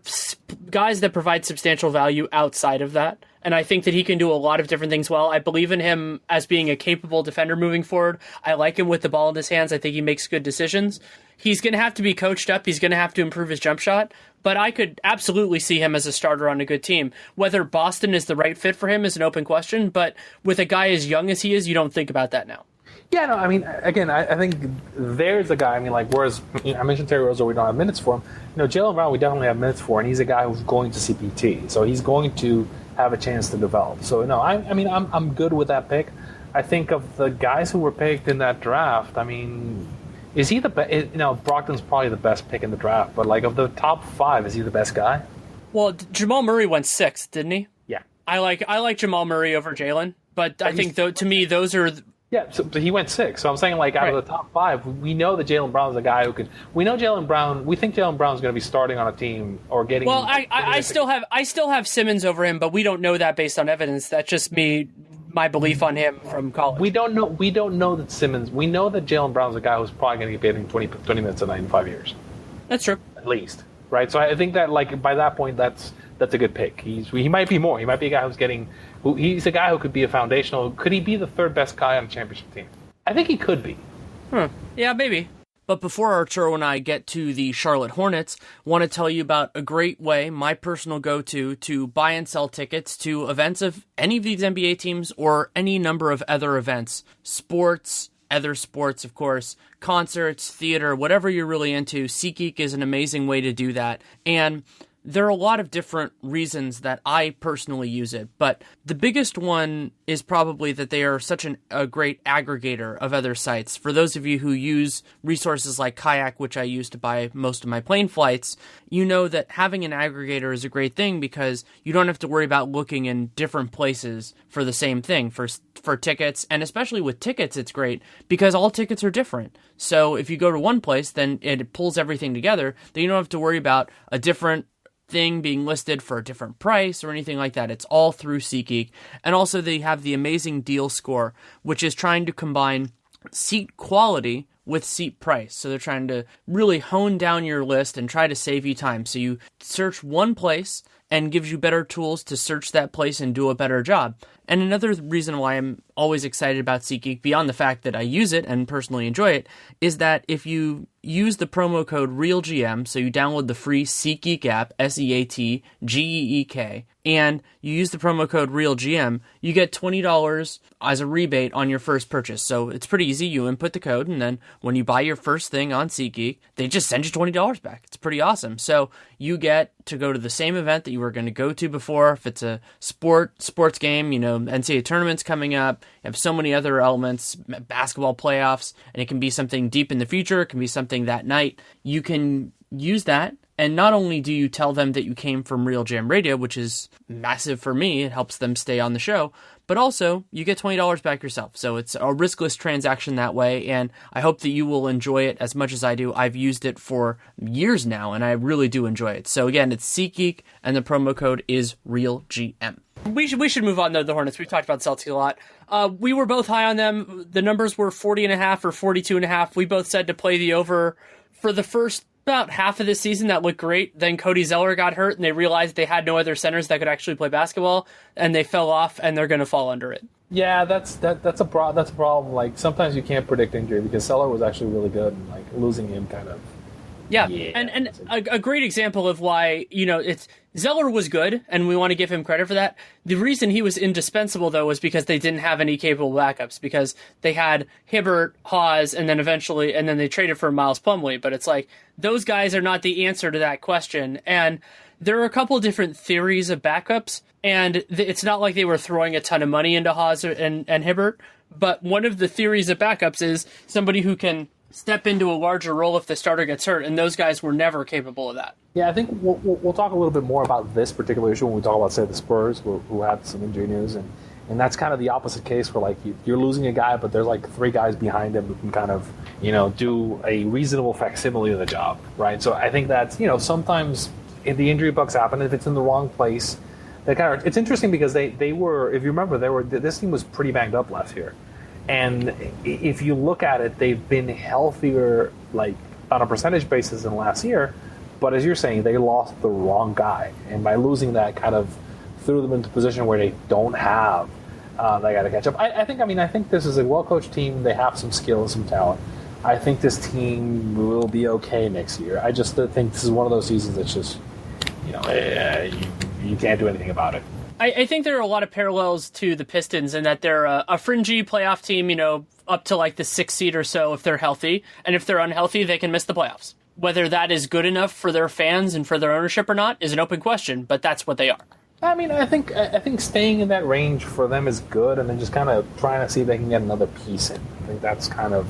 guys that provide substantial value outside of that. And I think that he can do a lot of different things well. I believe in him as being a capable defender moving forward. I like him with the ball in his hands. I think he makes good decisions. He's going to have to be coached up. He's going to have to improve his jump shot. But I could absolutely see him as a starter on a good team. Whether Boston is the right fit for him is an open question. But with a guy as young as he is, you don't think about that now. Yeah, no, I mean, again, I think there's a guy, I mean, like, whereas I mentioned Terry Rozier, we don't have minutes for him. Jaylen Brown, we definitely have minutes for, and he's a guy who's going to CPT. So he's going to have a chance to develop. So, no, I mean, I'm good with that pick. I think of the guys who were picked in that draft, I mean, is he the best? Brogdon's probably the best pick in the draft, but, like, of the top 5, is he the best guy? Well, Jamal Murray went 6th, didn't he? Yeah. I like Jamal Murray over Jalen, but I think, to me, those are... Yeah, so he went 6. So I'm saying, like, out of the top 5, we know that Jaylen Brown's a guy who could. We know Jaylen Brown. We think Jaylen Brown's going to be starting on a team or getting. Well, I still have Simmons over him, but we don't know that based on evidence. That's just my belief on him from college. We don't know that Simmons. We know that Jaylen Brown's a guy who's probably going to get paid 20 minutes a night in 5 years. That's true, at least, right? So I think that, like, by that point, that's a good pick. He might be more. He might be a guy who's getting. He's a guy who could be a foundational. Could he be the third best guy on a championship team? I think he could be. Yeah, maybe. But before Arturo and I get to the Charlotte Hornets, want to tell you about a great way, my personal go-to, to buy and sell tickets to events of any of these NBA teams or any number of other events. Sports, other sports, of course, concerts, theater, whatever you're really into. SeatGeek is an amazing way to do that. And there are a lot of different reasons that I personally use it, but the biggest one is probably that they are such a great aggregator of other sites. For those of you who use resources like Kayak, which I use to buy most of my plane flights, you know that having an aggregator is a great thing because you don't have to worry about looking in different places for the same thing, for tickets, and especially with tickets, it's great because all tickets are different. So if you go to one place, then it pulls everything together, then you don't have to worry about a different thing being listed for a different price or anything like that. It's all through SeatGeek. And also they have the amazing deal score, which is trying to combine seat quality with seat price. So they're trying to really hone down your list and try to save you time. So you search one place and gives you better tools to search that place and do a better job. And another reason why I'm always excited about SeatGeek, beyond the fact that I use it and personally enjoy it, is that if you use the promo code REALGM, so you download the free SeatGeek app, SeatGeek, and you use the promo code RealGM, you get $20 as a rebate on your first purchase. So it's pretty easy. You input the code, and then when you buy your first thing on SeatGeek, they just send you $20 back. It's pretty awesome. So you get to go to the same event that you were going to go to before. If it's a sports game, NCAA tournaments coming up, you have so many other elements, basketball playoffs, and it can be something deep in the future. It can be something that night. You can use that. And not only do you tell them that you came from Real Jam Radio, which is massive for me, it helps them stay on the show, but also you get $20 back yourself. So it's a riskless transaction that way, and I hope that you will enjoy it as much as I do. I've used it for years now, and I really do enjoy it. So again, it's SeatGeek, and the promo code is RealGM. We should move on to the Hornets. We've talked about Celtics a lot. We were both high on them. The numbers were 40.5 or 42.5. We both said to play the over for the first about half of the season. That looked great. Then Cody Zeller got hurt, and they realized they had no other centers that could actually play basketball, and they fell off, and they're going to fall under it. Yeah, that's a problem. Like, sometimes you can't predict injury because Zeller was actually really good, and like losing him kind of. Yeah. And a great example of why, it's Zeller was good, and we want to give him credit for that. The reason he was indispensable, though, was because they didn't have any capable backups, because they had Hibbert, Hawes, and then they traded for Miles Plumlee. But it's like, those guys are not the answer to that question. And there are a couple different theories of backups, and it's not like they were throwing a ton of money into Hawes and Hibbert. But one of the theories of backups is somebody who can step into a larger role if the starter gets hurt, and those guys were never capable of that. Yeah, I think we'll talk a little bit more about this particular issue when we talk about, say, the Spurs, who had some injury news, and that's kind of the opposite case where, like, you're losing a guy, but there's like 3 guys behind him who can kind of, do a reasonable facsimile of the job, right? So I think that's, sometimes if the injury bugs happen, if it's in the wrong place, it's interesting because they were, if you remember, this team was pretty banged up last year. And if you look at it, they've been healthier, like on a percentage basis than last year. But as you're saying, they lost the wrong guy, and by losing that, kind of threw them into a position where they don't have they got to catch up. I think this is a well-coached team. They have some skill and some talent. I think this team will be okay next year. I just think this is one of those seasons that's just, you can't do anything about it. I think there are a lot of parallels to the Pistons in that they're a fringy playoff team, up to like the 6th seed or so if they're healthy. And if they're unhealthy, they can miss the playoffs. Whether that is good enough for their fans and for their ownership or not is an open question, but that's what they are. I mean, I think staying in that range for them is good, and then just kind of trying to see if they can get another piece in. I think that's kind of,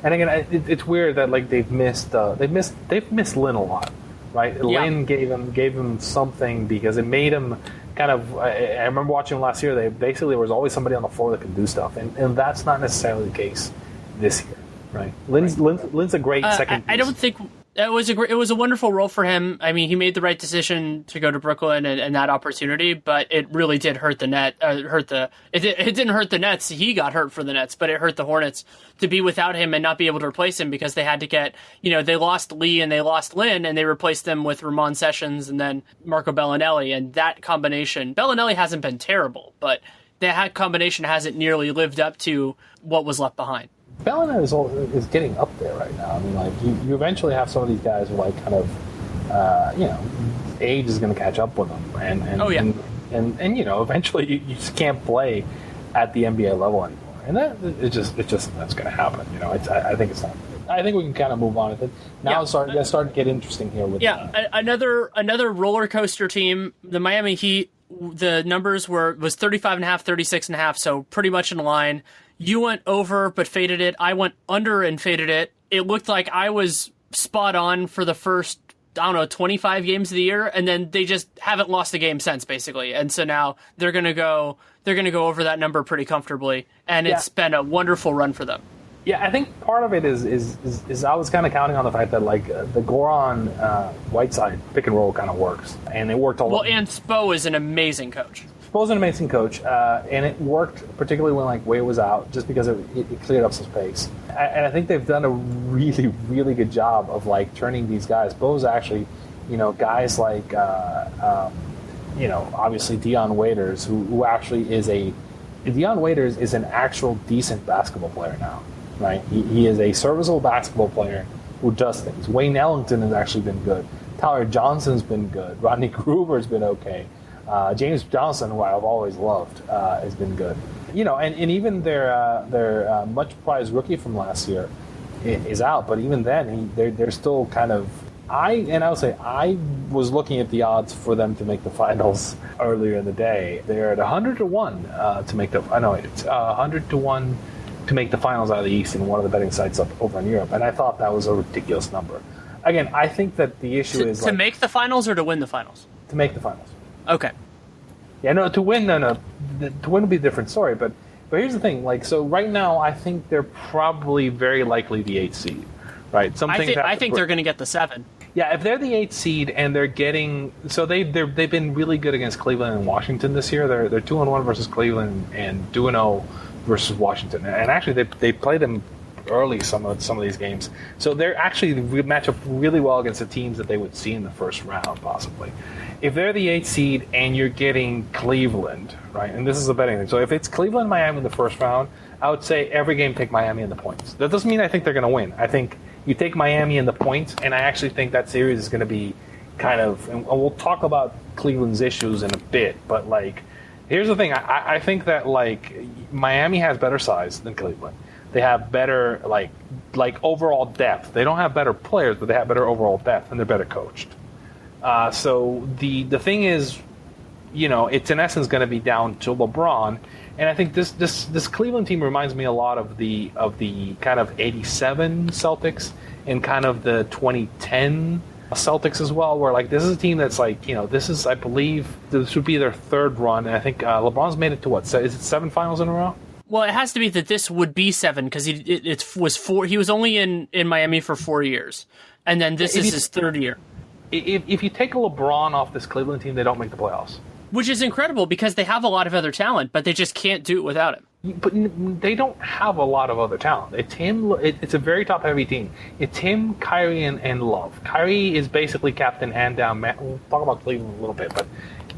and again, it's weird that like they've missed Lynn a lot, right? Yeah. Lynn gave him something because it made him kind of. I remember watching him last year. There was always somebody on the floor that could do stuff, and that's not necessarily the case this year. Right. Lynn's a great second piece. I don't think it was a wonderful role for him. I mean, he made the right decision to go to Brooklyn and that opportunity, but it really did hurt the net. It didn't hurt the Nets. He got hurt for the Nets, but it hurt the Hornets to be without him and not be able to replace him because they had to get, they lost Lee and they lost Lynn and they replaced them with Ramon Sessions and then Marco Bellinelli, and that combination. Bellinelli hasn't been terrible, but that combination hasn't nearly lived up to what was left behind. Bellinelli is getting up there right now. I mean, like you eventually have some of these guys who like kind of, age is going to catch up with them, and oh yeah, and eventually you just can't play at the NBA level anymore, and it's just that's going to happen. I think it's not. I think we can kind of move on with it now. Yeah. It's starting to get interesting here with another roller coaster team, the Miami Heat. The numbers was 35.5, 36.5, so pretty much in line. You went over but faded it. I went under and faded it. It looked like I was spot on for the first, 25 games of the year, and then they just haven't lost a game since, basically. And so now they're gonna go over that number pretty comfortably, and it's been a wonderful run for them. Yeah, I think part of it is I was kind of counting on the fact that like the Goran Whiteside pick and roll kind of works, and it worked all. Well, and Spo is an amazing coach. Spo's an amazing coach, and it worked particularly when like Way was out, just because it cleared up some space. And I think they've done a really, really good job of like turning these guys. Bo's actually, guys like obviously Dion Waiters, who actually is Dion Waiters is an actual decent basketball player now, right? He is a serviceable basketball player who does things. Wayne Ellington has actually been good. Tyler Johnson's been good. Rodney Gruber's been okay. James Johnson, who I've always loved, has been good. And even their much prized rookie from last year is out. But even then, they're still kind of. I was looking at the odds for them to make the finals earlier in the day. They're at 100-1 to make the. I know it's 100-1 to make the finals out of the East in one of the betting sites up over in Europe, and I thought that was a ridiculous number. Again, I think that the issue is to make the finals or to win the finals. To make the finals. Okay. Yeah, no, to win, no. To win would be a different story, but here's the thing. Like, so right now, I think they're probably very likely the 8th seed, right? I think they're going to get the 7. Yeah, if they're the 8th seed and they're getting, so they've been really good against Cleveland and Washington this year. They're 2-1 versus Cleveland and 2-0 versus Washington, and actually they played them early some of these games. So they're actually match up really well against the teams that they would see in the first round, possibly. If they're the 8th seed and you're getting Cleveland, right, and this is a betting thing. So if it's Cleveland, Miami in the first round, I would say every game take Miami in the points. That doesn't mean I think they're going to win. I think you take Miami in the points, and I actually think that series is going to be kind of, and we'll talk about Cleveland's issues in a bit, but like, here's the thing. I think that like Miami has better size than Cleveland. They have better like overall depth. They don't have better players, but they have better overall depth, and they're better coached. So the thing is, it's in essence going to be down to LeBron, and I think this Cleveland team reminds me a lot of the kind of '87 Celtics and kind of the 2010 Celtics as well, where like this is a team that's like this is, I believe, this would be their 3rd run, and I think LeBron's made it to what? Is it 7 finals in a row? Well, it has to be that this would be 7 because it was 4. He was only in Miami for 4 years, and then this is his 3rd year. If you take LeBron off this Cleveland team, they don't make the playoffs. Which is incredible because they have a lot of other talent, but they just can't do it without him. But they don't have a lot of other talent. It's a very top-heavy team. It's him, Kyrie, and Love. Kyrie is basically captain and down. We'll talk about Cleveland a little bit, but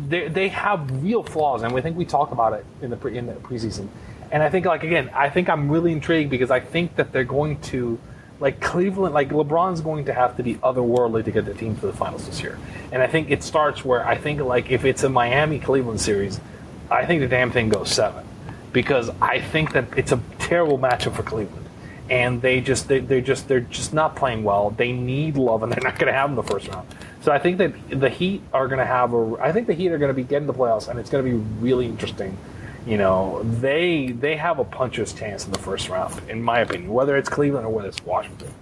they have real flaws, and we talk about it in the preseason. And I think, I'm really intrigued because I think that they're going to, like Cleveland, like LeBron's going to have to be otherworldly to get the team to the finals this year. And I think it starts where I think, like, if it's a Miami-Cleveland series, I think the damn thing goes 7. Because I think that it's a terrible matchup for Cleveland, and they're just not playing well. They need Love, and they're not going to have them the first round. So I think that the Heat are going to have I think the Heat are going to be getting the playoffs, and it's going to be really interesting. You know, they have a puncher's chance in the first round, in my opinion, whether it's Cleveland or whether it's Washington.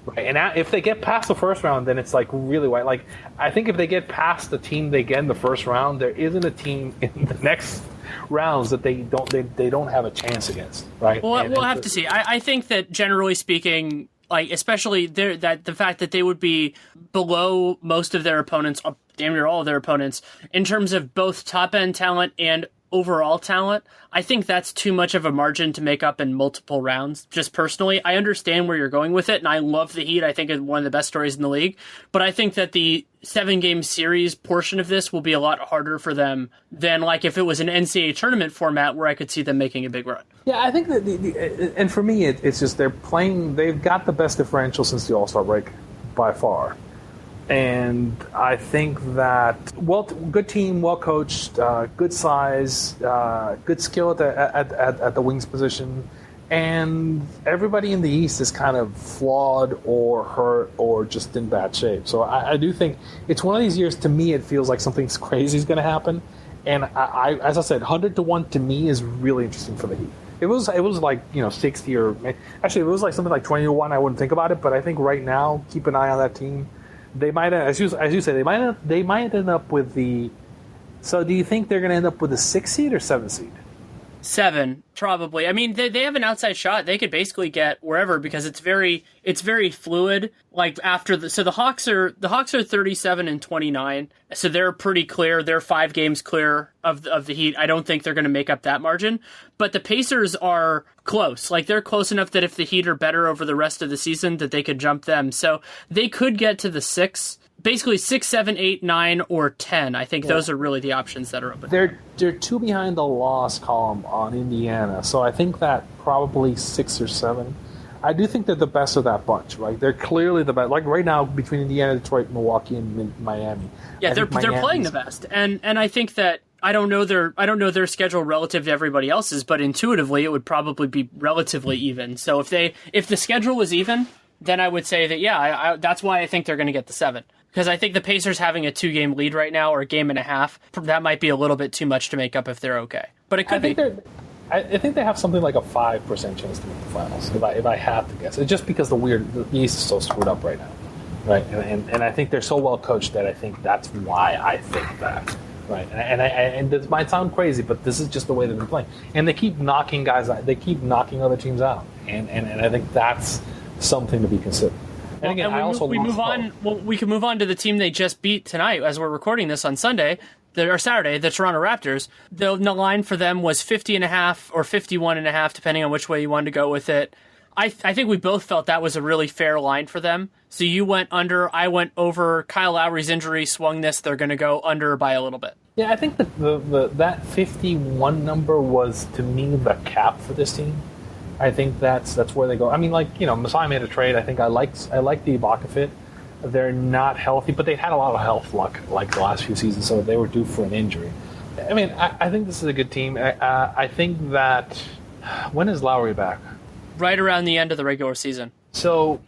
Right, and if they get past the first round, then it's like really white. Like I think if they get past the team they get in the first round, there isn't a team in the next rounds that they don't have a chance against, right? Well, we'll have to see. I think that generally speaking, like especially that the fact that they would be below most of their opponents, damn near all of their opponents, in terms of both top end talent and overall talent, I think that's too much of a margin to make up in multiple rounds. Just personally, I understand where you're going with it, and I love the Heat. I think it's one of the best stories in the league. But I think that the 7-game series portion of this will be a lot harder for them than like if it was an NCAA tournament format where I could see them making a big run. Yeah, I think that and for me, it's just they've got the best differential since the All-Star break by far. And I think that good team, well coached, good size, good skill at the wings position, and everybody in the East is kind of flawed or hurt or just in bad shape. So I do think it's one of these years. To me, it feels like something crazy is going to happen, and I as I said, 100-1 to me is really interesting for the Heat. It was like 60 or actually it was like something like 20-1. I wouldn't think about it, but I think right now keep an eye on that team. They might, as you say, they might end up with the. So, do you think they're going to end up with a 6 seed or 7 seed? 7, probably. I mean, they have an outside shot. They could basically get wherever because it's very fluid. Like after the Hawks are 37 and 29, so they're pretty clear. They're 5 games clear of the Heat. I don't think they're going to make up that margin. But the Pacers are close. Like they're close enough that if the Heat are better over the rest of the season, that they could jump them. So they could get to the 6. Basically 6, 7, 8, 9, or 10. I think those are really the options that are open. They're 2 behind the loss column on Indiana, so I think that probably 6 or 7. I do think they're the best of that bunch, right? They're clearly the best. Like right now, between Indiana, Detroit, Milwaukee, and Miami. Yeah, they're playing the best, and I think that I don't know their schedule relative to everybody else's, but intuitively it would probably be relatively even. So if the schedule was even, then I would say that that's why I think they're going to get the 7. Because I think the Pacers having a 2-game lead right now, or a game and a half, that might be a little bit too much to make up if they're okay. But it could be. I think they have something like a 5% chance to make the finals, if I have to guess. It's just because the East is so screwed up right now, right? And I think they're so well coached that I think that's why I think that, right? And this might sound crazy, but this is just the way they've been playing. And they keep knocking guys out. They keep knocking other teams out. And I think that's something to be considered. And again, we can move on to the team they just beat tonight as we're recording this on Saturday, the Toronto Raptors. The line for them was 50.5 or 51.5, depending on which way you wanted to go with it. I think we both felt that was a really fair line for them. So you went under, I went over. Kyle Lowry's injury swung this. They're going to go under by a little bit. Yeah, I think that 51 number was, to me, the cap for this team. I think that's where they go. I mean, Masai made a trade. I think I like the Ibaka fit. They're not healthy, but they've had a lot of health luck like the last few seasons, so they were due for an injury. I mean, I think this is a good team. I think that when is Lowry back? Right around the end of the regular season. So,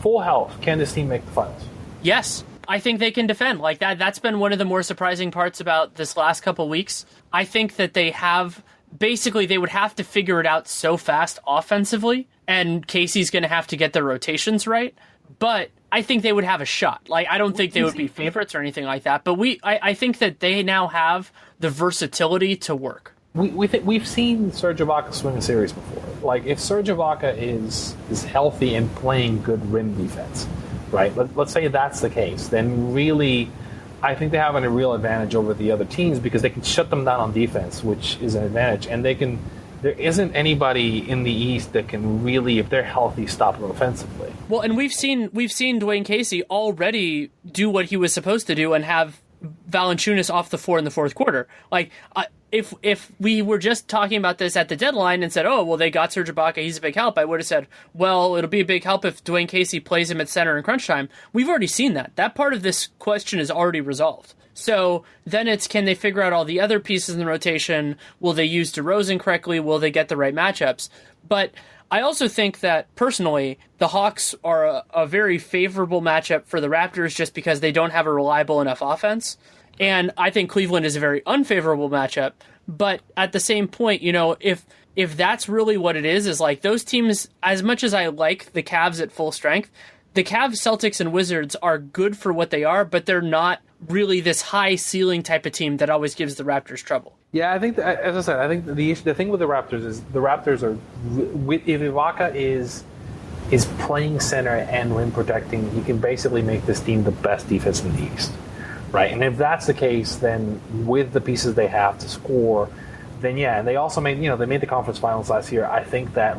full health, can this team make the finals? Yes. I think they can defend. Like that's been one of the more surprising parts about this last couple weeks. I think that they have. Basically, they would have to figure it out so fast offensively, and Casey's going to have to get their rotations right. But I think they would have a shot. Like, I don't think they would be favorites or anything like that. But I think that they now have the versatility to work. We've seen Serge Ibaka swing a series before. Like, if Serge Ibaka is healthy and playing good rim defense, right? Let's say that's the case. Then really, I think they have a real advantage over the other teams because they can shut them down on defense, which is an advantage, and they can there isn't anybody in the East that can really, if they're healthy, stop them offensively. Well, and we've seen Dwayne Casey already do what he was supposed to do and have Valanciunas off the floor in the fourth quarter. Like, if we were just talking about this at the deadline and said, oh, well, they got Serge Ibaka, he's a big help, I would have said, well, it'll be a big help if Dwayne Casey plays him at center in crunch time. We've already seen that. That part of this question is already resolved. So then it's, can they figure out all the other pieces in the rotation? Will they use DeRozan correctly? Will they get the right matchups? But I also think that, personally, the Hawks are a very favorable matchup for the Raptors just because they don't have a reliable enough offense. And I think Cleveland is a very unfavorable matchup. But at the same point, if that's really what it is like those teams, as much as I like the Cavs at full strength, the Cavs, Celtics, and Wizards are good for what they are, but they're not really this high ceiling type of team that always gives the Raptors trouble. Yeah, I think, as I said, I think the thing with the Raptors is the Raptors are, if Ibaka is playing center and rim protecting, he can basically make this team the best defense in the East, right? And if that's the case, then with the pieces they have to score, then yeah, and they also made the conference finals last year. I think that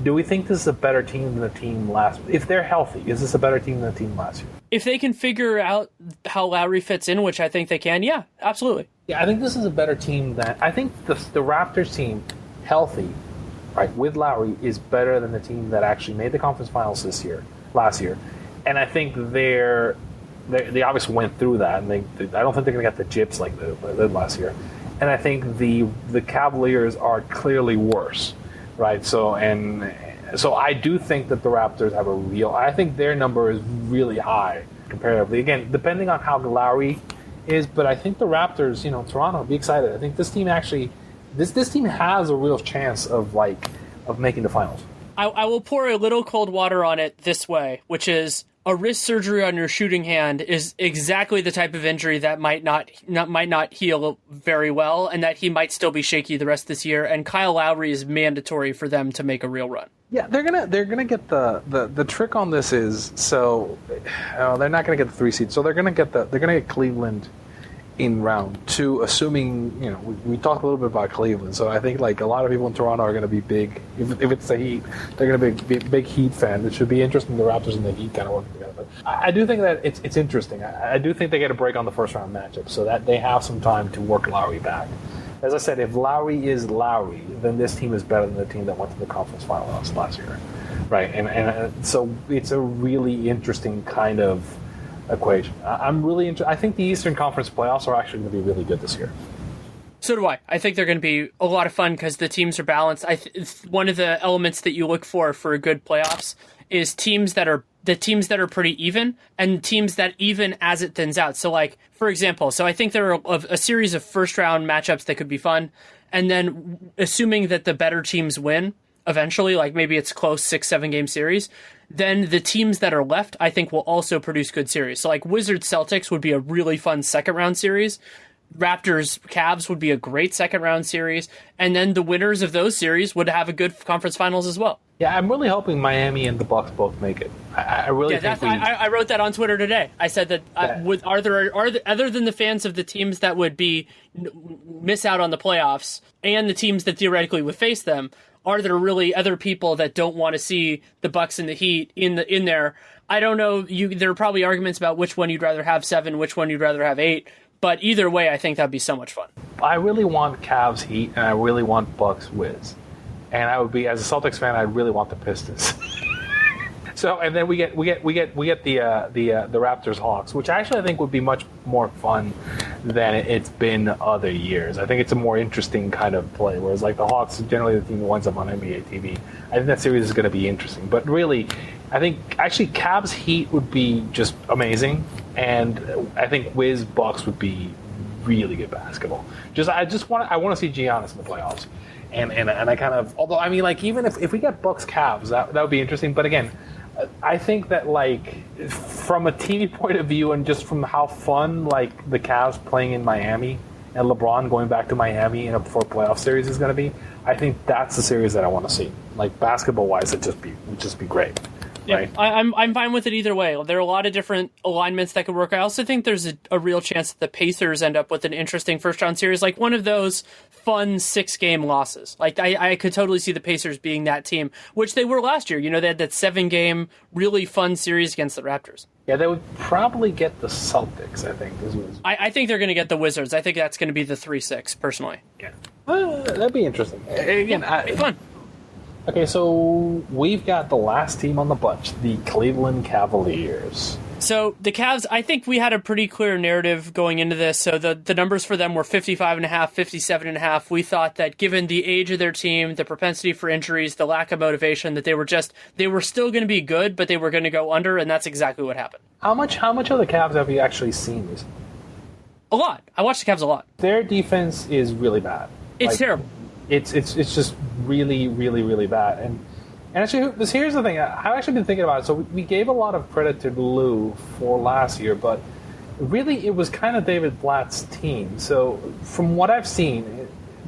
do we think this is a better team than the team last? If they're healthy, is this a better team than the team last year? If they can figure out how Lowry fits in, which I think they can, yeah, absolutely. Yeah, I think this is a better team than I think the Raptors team, healthy, right, with Lowry, is better than the team that actually made the conference finals last year, and I think they obviously went through that, and I don't think they're going to get the gyps like they did last year, and I think the Cavaliers are clearly worse. Right, so I do think that the Raptors have I think their number is really high comparatively. Again, depending on how Lowry is, but I think the Raptors, Toronto, be excited. I think this team actually, this team has a real chance of making the finals. I will pour a little cold water on it this way, which is a wrist surgery on your shooting hand is exactly the type of injury that might not heal very well, and that he might still be shaky the rest of this year. And Kyle Lowry is mandatory for them to make a real run. Yeah, they're gonna get the trick on this is they're not gonna get the 3 seed, so they're gonna get Cleveland in round 2, assuming we talked a little bit about Cleveland, so I think a lot of people in Toronto are going to be big. If it's the Heat, they're going to be big Heat fan. It should be interesting. The Raptors and the Heat kind of working together. But I do think that it's interesting. I do think they get a break on the first round matchup, so that they have some time to work Lowry back. As I said, if Lowry is Lowry, then this team is better than the team that went to the conference finals last year, right? And so it's a really interesting kind of equation. I'm really I think the Eastern Conference playoffs are actually going to be really good this year. So do I. I think they're going to be a lot of fun because the teams are balanced. One of the elements that you look for a good playoffs is teams that are pretty even, and teams that even as it thins out. So, for example, I think there are a series of first round matchups that could be fun, and then assuming that the better teams win eventually, maybe it's close 6-7 game series, then the teams that are left, I think, will also produce good series. So Wizards Celtics would be a really fun second round series. Raptors Cavs would be a great second round series. And then the winners of those series would have a good conference finals as well. Yeah, I'm really hoping Miami and the Bucks both make it. I really think I wrote that on Twitter today. I said that are there other than the fans of the teams that would miss out on the playoffs and the teams that theoretically would face them, are there really other people that don't want to see the Bucks and the Heat in there? I don't know. There are probably arguments about which one you'd rather have 7, which one you'd rather have 8. But either way, I think that'd be so much fun. I really want Cavs Heat, and I really want Bucks Wiz. And I would be, as a Celtics fan, I really want the Pistons. So, and then we get the Raptors Hawks, which actually I think would be much more fun than it's been other years. I think it's a more interesting kind of play, whereas the Hawks, generally the team that winds up on NBA TV. I think that series is going to be interesting. But really, I think actually Cavs Heat would be just amazing, and I think Wiz Bucks would be really good basketball. I want to see Giannis in the playoffs, and I kind of, although I mean even if we get Bucks Cavs, that would be interesting. But again, I think that from a TV point of view and just from how fun the Cavs playing in Miami and LeBron going back to Miami in a playoff series is going to be, I think that's the series that I want to see. Basketball wise, would just be great. right? I'm fine with it either way. There are a lot of different alignments that could work. I also think there's a real chance that the Pacers end up with an interesting first-round series, like one of those fun 6-game losses. Like, I could totally see the Pacers being that team, which they were last year. They had that 7-game, really fun series against the Raptors. Yeah, they would probably get the Celtics, I think. I think they're going to get the Wizards. I think that's going to be the 3-6, personally. Yeah. That'd be interesting. Again, it'd be fun. Okay, so we've got the last team on the bunch, the Cleveland Cavaliers. So the Cavs, I think we had a pretty clear narrative going into this. So the numbers for them were 55.5, 57.5. We thought that given the age of their team, the propensity for injuries, the lack of motivation, that they were still going to be good, but they were going to go under, and that's exactly what happened. How much of the Cavs have you actually seen recently? A lot. I watched the Cavs a lot. Their defense is really bad. It's terrible. It's just really, really, really bad. And actually, here's the thing. I've actually been thinking about it. So we gave a lot of credit to Lou for last year, but really it was kind of David Blatt's team. So from what I've seen,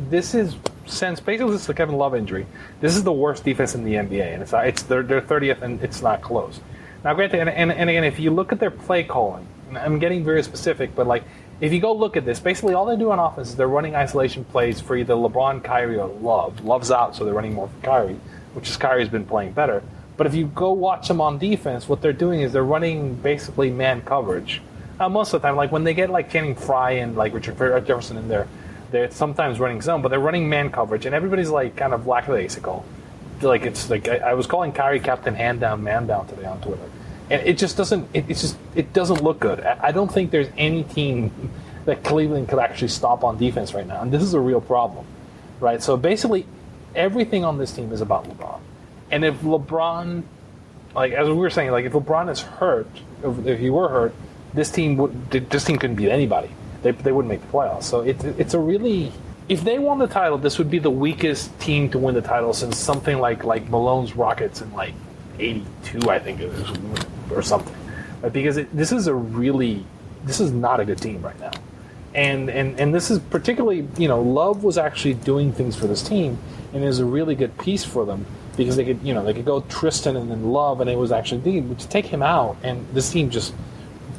this is since basically this is the Kevin Love injury. This is the worst defense in the NBA, and it's their 30th, and it's not close. Now, granted, and again, if you look at their play calling, and I'm getting very specific, but like, if you go look at this, basically all they do on offense is they're running isolation plays for either LeBron, Kyrie, or Love. Love's out, so they're running more for Kyrie, which is Kyrie's been playing better. But if you go watch them on defense, what they're doing is they're running basically man coverage. Most of the time, like when they get like Channing Frye and like Richard Jefferson in there, they're sometimes running zone, but they're running man coverage, and everybody's like kind of lackadaisical. Like it's like I was calling Kyrie Captain Hand Down, Man Down today on Twitter. And it just doesn't. It doesn't look good. I don't think there's any team that Cleveland could actually stop on defense right now, and this is a real problem, right? So basically, everything on this team is about LeBron. And if LeBron, like as we were saying, like if LeBron is hurt, if he were hurt, this team couldn't beat anybody. They wouldn't make the playoffs. So it's a really. If they won the title, this would be the weakest team to win the title since something like Malone's Rockets in like '82, I think it is, or something. Because this is not a good team right now, and this is particularly, Love was actually doing things for this team, and it was a really good piece for them because they could go Tristan and then Love, and it was actually deep. To take him out, and this team just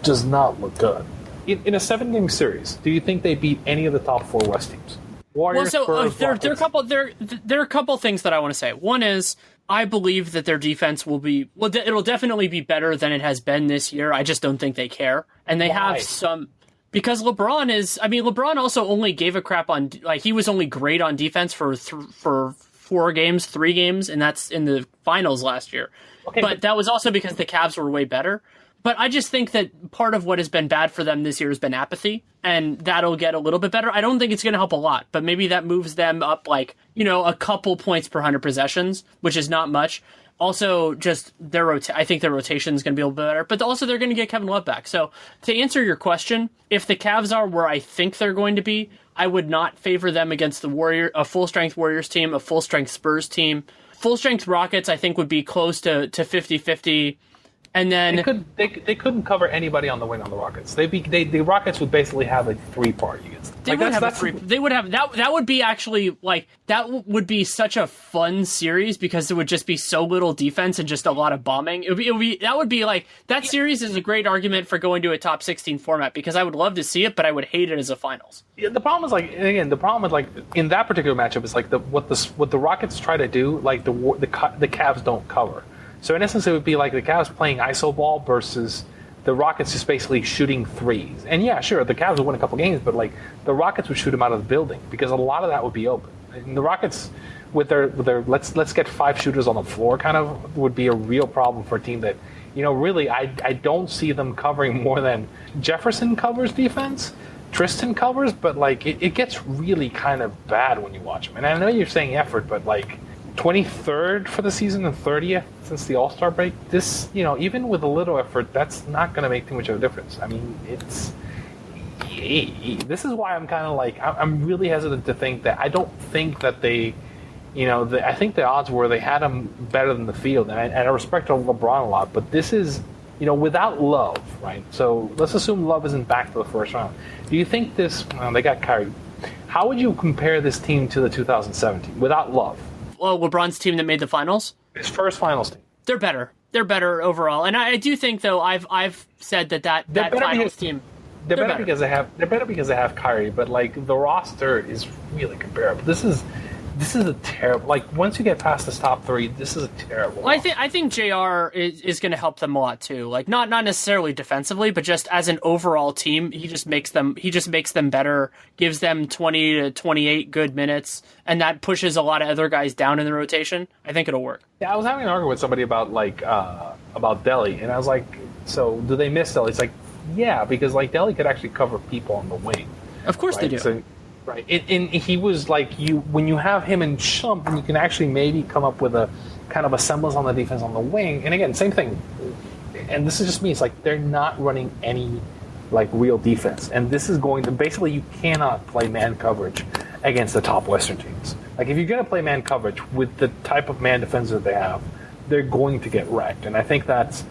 does not look good. In a 7-game series, do you think they beat any of the top 4 West teams? Warriors, well, so Spurs, there are a couple things that I want to say. One is, I believe that their defense will be, it'll definitely be better than it has been this year. I just don't think they care. And they have some, because LeBron also only gave a crap on, like, he was only great on defense for 3 games, and that's in the finals last year. Okay, but that was also because the Cavs were way better. But I just think that part of what has been bad for them this year has been apathy, and that'll get a little bit better. I don't think it's going to help a lot, but maybe that moves them up like, a couple points per 100 possessions, which is not much. Also, just I think their rotation is going to be a little bit better, but also they're going to get Kevin Love back. So to answer your question, if the Cavs are where I think they're going to be, I would not favor them against a full-strength Warriors team, a full-strength Spurs team. Full-strength Rockets, I think, would be close to 50-50. And then they couldn't cover anybody on the wing on the Rockets. The Rockets would basically have a 3-party against them. They would have that would be actually like that would be such a fun series because it would just be so little defense and just a lot of bombing. That series is a great argument for going to a top 16 format because I would love to see it, but I would hate it as a finals. Yeah, the problem is in that particular matchup is like what the Rockets try to do, like the Cavs don't cover. So in essence, it would be like the Cavs playing iso ball versus the Rockets just basically shooting threes. And yeah, sure, the Cavs would win a couple games, but like the Rockets would shoot them out of the building because a lot of that would be open. And the Rockets, with their let's get 5 shooters on the floor, kind of would be a real problem for a team that, really I don't see them covering more than Jefferson covers defense, Tristan covers, but like it gets really kind of bad when you watch them. And I know you're saying effort, but like 23rd for the season and 30th since the All-Star break. This, even with a little effort, that's not going to make too much of a difference. I mean, this is why I'm kind of like, I'm really hesitant to think that. I don't think that they, I think the odds were they had them better than the field, and I respect LeBron a lot, but this is, without Love, right? So let's assume Love isn't back to the first round. Do you think this, they got Kyrie. How would you compare this team to the 2017 without Love? LeBron's team that made the finals? His first finals team. They're better. They're better overall, and I do think though I've said that finals team. They're better because they have Kyrie, but like the roster is really comparable. This is a terrible. Like once you get past this top three, this is a terrible. Well, I think JR is going to help them a lot too. Like not necessarily defensively, but just as an overall team, he just makes them better. Gives them 20 to 28 good minutes, and that pushes a lot of other guys down in the rotation. I think it'll work. Yeah, I was having an argument with somebody about Delhi, and I was like, so do they miss Delhi? It's like, yeah, because like Delhi could actually cover people on the wing. Of course right? they do. So, right, and he was like when you have him and Shump, and you can actually maybe come up with a kind of a semblance on the defense on the wing. And again, same thing. And this is just me. It's like they're not running any like real defense, and this is going to basically you cannot play man coverage against the top Western teams. Like if you're going to play man coverage with the type of man defense that they have, they're going to get wrecked. And I think that's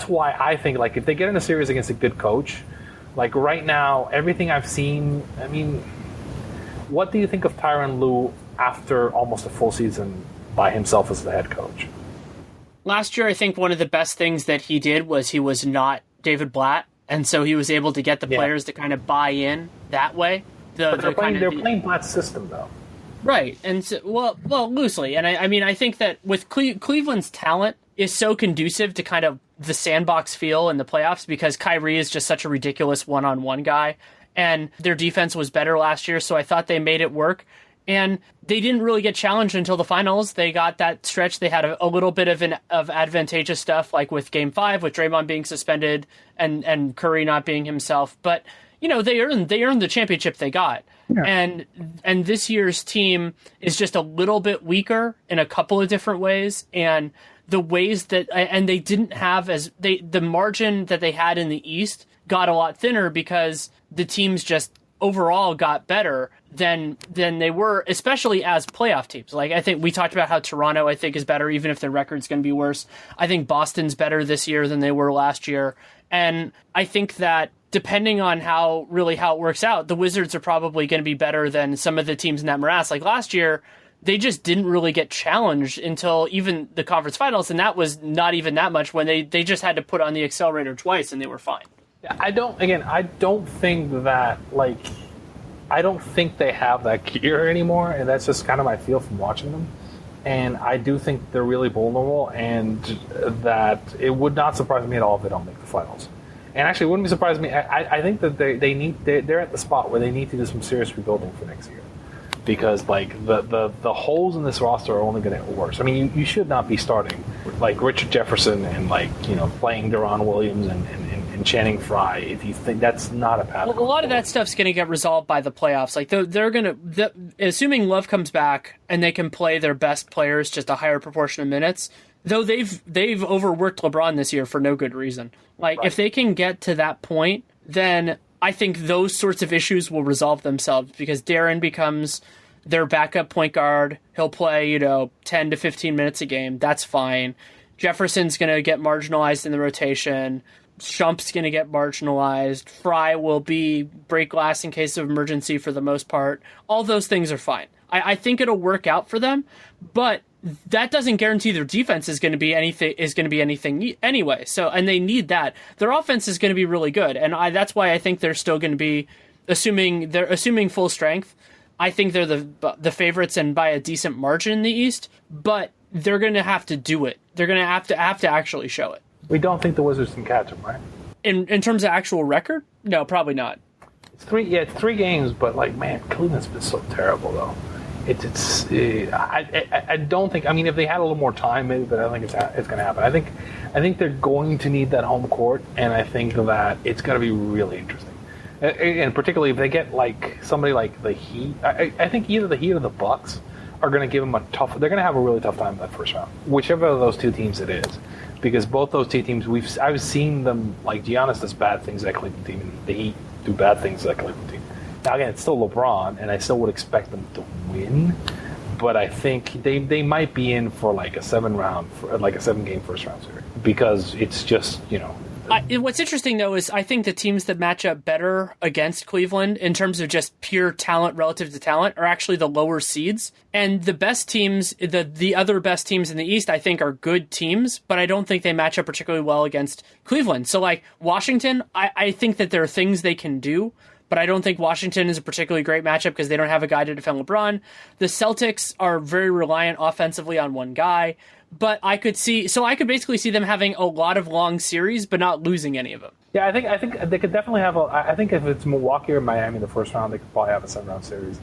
why I think like if they get in a series against a good coach, like right now, everything I've seen, I mean, what do you think of Tyronn Lue after almost a full season by himself as the head coach? Last year, I think one of the best things that he did was he was not David Blatt, and so he was able to get the players to kind of buy in that way. But they're playing Blatt's system, though. Right, and so, well, loosely. And I mean, I think that with Cleveland's talent is so conducive to kind of the sandbox feel in the playoffs because Kyrie is just such a ridiculous one-on-one guy, and their defense was better last year, so I thought they made it work. And they didn't really get challenged until the finals. They got that stretch. They had a little bit of advantageous stuff, like with Game 5, with Draymond being suspended and Curry not being himself. But they earned the championship they got. Yeah. And this year's team is just a little bit weaker in a couple of different ways. And the ways that they didn't have the margin that they had in the East got a lot thinner because the teams just overall got better than they were, especially as playoff teams. Like I think we talked about how Toronto I think is better, even if their record's going to be worse. I think Boston's better this year than they were last year, and I think that depending on how it works out, the Wizards are probably going to be better than some of the teams in that morass. Like last year, they just didn't really get challenged until even the conference finals, and that was not even that much when they just had to put on the accelerator twice and they were fine. I don't think they have that gear anymore, and that's just kind of my feel from watching them. And I do think they're really vulnerable, and that it would not surprise me at all if they don't make the finals. And actually, it wouldn't be surprising me. I think that they're at the spot where they need to do some serious rebuilding for next year, because like the holes in this roster are only going to get worse. I mean, you should not be starting like Richard Jefferson and playing Deron Williams and Channing Frye if you think that's not a path. Well, a lot of that stuff's going to get resolved by the playoffs. Like they're going to, assuming Love comes back and they can play their best players just a higher proportion of minutes. Though they've overworked LeBron this year for no good reason. Like if they can get to that point, then I think those sorts of issues will resolve themselves because Darren becomes their backup point guard. He'll play 10 to 15 minutes a game. That's fine. Jefferson's going to get marginalized in the rotation. Shump's going to get marginalized. Fry will be break glass in case of emergency for the most part. All those things are fine. I think it'll work out for them, but that doesn't guarantee their defense is going to be anything anyway. So, and they need that. Their offense is going to be really good, and that's why I think they're still going to be assuming full strength. I think they're the favorites and by a decent margin in the East, but they're going to have to do it. They're going to have to actually show it. We don't think the Wizards can catch them, right? In terms of actual record? No, probably not. It's 3 games, but man, Cleveland's been so terrible though. I don't think. I mean, if they had a little more time, maybe, but I don't think it's going to happen. I think they're going to need that home court, and I think that it's going to be really interesting. And particularly if they get somebody like the Heat, I think either the Heat or the Bucks are going to give them they're going to have a really tough time in that first round, whichever of those two teams it is. Because both those two teams, I've seen them, Giannis does bad things at Cleveland team, and the Heat do bad things at Cleveland team. Now again, it's still LeBron, and I still would expect them to win, but I think they might be in for a 7-game first round series because it's just What's interesting, though, is I think the teams that match up better against Cleveland in terms of just pure talent relative to talent are actually the lower seeds. And the best teams, the other best teams in the East, I think are good teams, but I don't think they match up particularly well against Cleveland. So, like, Washington, I think that there are things they can do, but I don't think Washington is a particularly great matchup because they don't have a guy to defend LeBron. The Celtics are very reliant offensively on one guy, but I could basically see them having a lot of long series, but not losing any of them. Yeah, I think they could definitely have I think if it's Milwaukee or Miami in the first round, they could probably have a 7-round series.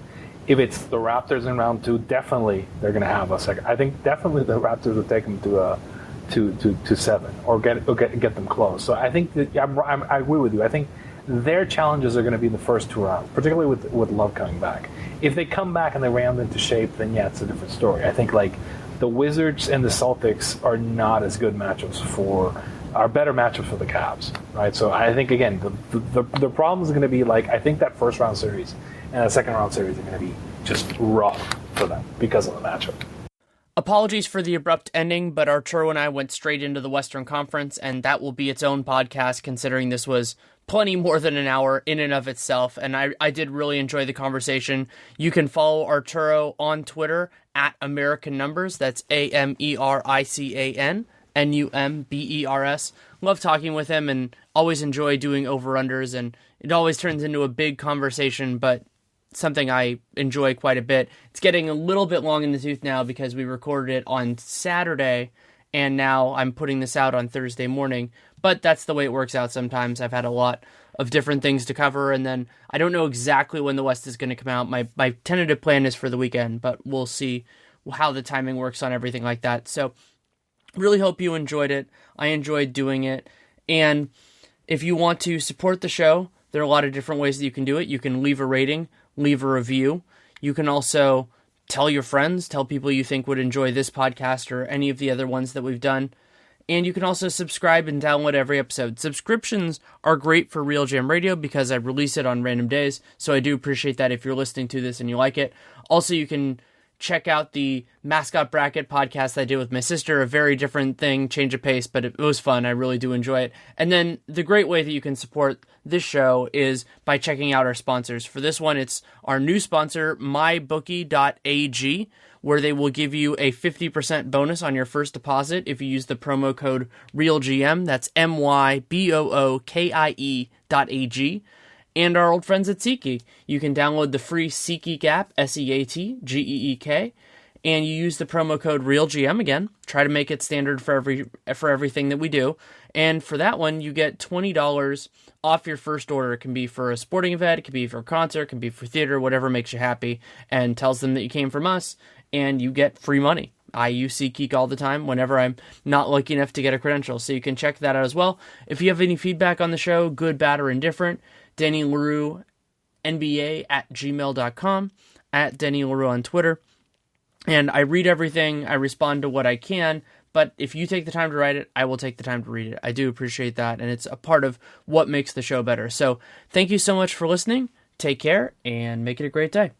If it's the Raptors in round 2, definitely they're going to have a second. I think definitely the Raptors would take them to 7 or get them close. So I think that I agree with you. I think their challenges are going to be the first 2 rounds, particularly with Love coming back. If they come back and they round into shape, then yeah, it's a different story. I think like the Wizards and the Celtics are not as good matchups are better matchups for the Cavs, right? So I think again the problem is going to be like I think that first round series and that second round series are going to be just rough for them because of the matchup. Apologies for the abrupt ending, but Arturo and I went straight into the Western Conference, and that will be its own podcast considering this was plenty more than an hour in and of itself, and I did really enjoy the conversation. You can follow Arturo on Twitter at American Numbers. That's AmericanNumbers. Love talking with him and always enjoy doing over-unders, and it always turns into a big conversation, but something I enjoy quite a bit. It's getting a little bit long in the tooth now because we recorded it on Saturday, and now I'm putting this out on Thursday morning, but that's the way it works out sometimes. I've had a lot of different things to cover, and then I don't know exactly when the West is going to come out. My tentative plan is for the weekend, but we'll see how the timing works on everything like that. So really hope you enjoyed it. I enjoyed doing it, and if you want to support the show, there are a lot of different ways that you can do it. You can leave a rating, leave a review. You can also tell your friends, tell people you think would enjoy this podcast or any of the other ones that we've done. And you can also subscribe and download every episode. Subscriptions are great for Real Jam Radio because I release it on random days, so I do appreciate that if you're listening to this and you like it. Also, you can check out the Mascot Bracket podcast I did with my sister, a very different thing, change of pace, but it was fun. I really do enjoy it. And then the great way that you can support this show is by checking out our sponsors. For this one, it's our new sponsor, mybookie.ag, where they will give you a 50% bonus on your first deposit if you use the promo code REALGM. That's MYBOOKIE.ag. And our old friends at SeatGeek. You can download the free SeatGeek app, SeatGeek, and you use the promo code REALGM again. Try to make it standard for everything that we do. And for that one, you get $20 off your first order. It can be for a sporting event, it can be for a concert, it can be for theater, whatever makes you happy, and tells them that you came from us, and you get free money. I use SeatGeek all the time whenever I'm not lucky enough to get a credential, so you can check that out as well. If you have any feedback on the show, good, bad, or indifferent, Danny Leroux, NBA at gmail.com, at Danny Leroux on Twitter. And I read everything, I respond to what I can, but if you take the time to write it, I will take the time to read it. I do appreciate that, and it's a part of what makes the show better. So thank you so much for listening, take care, and make it a great day.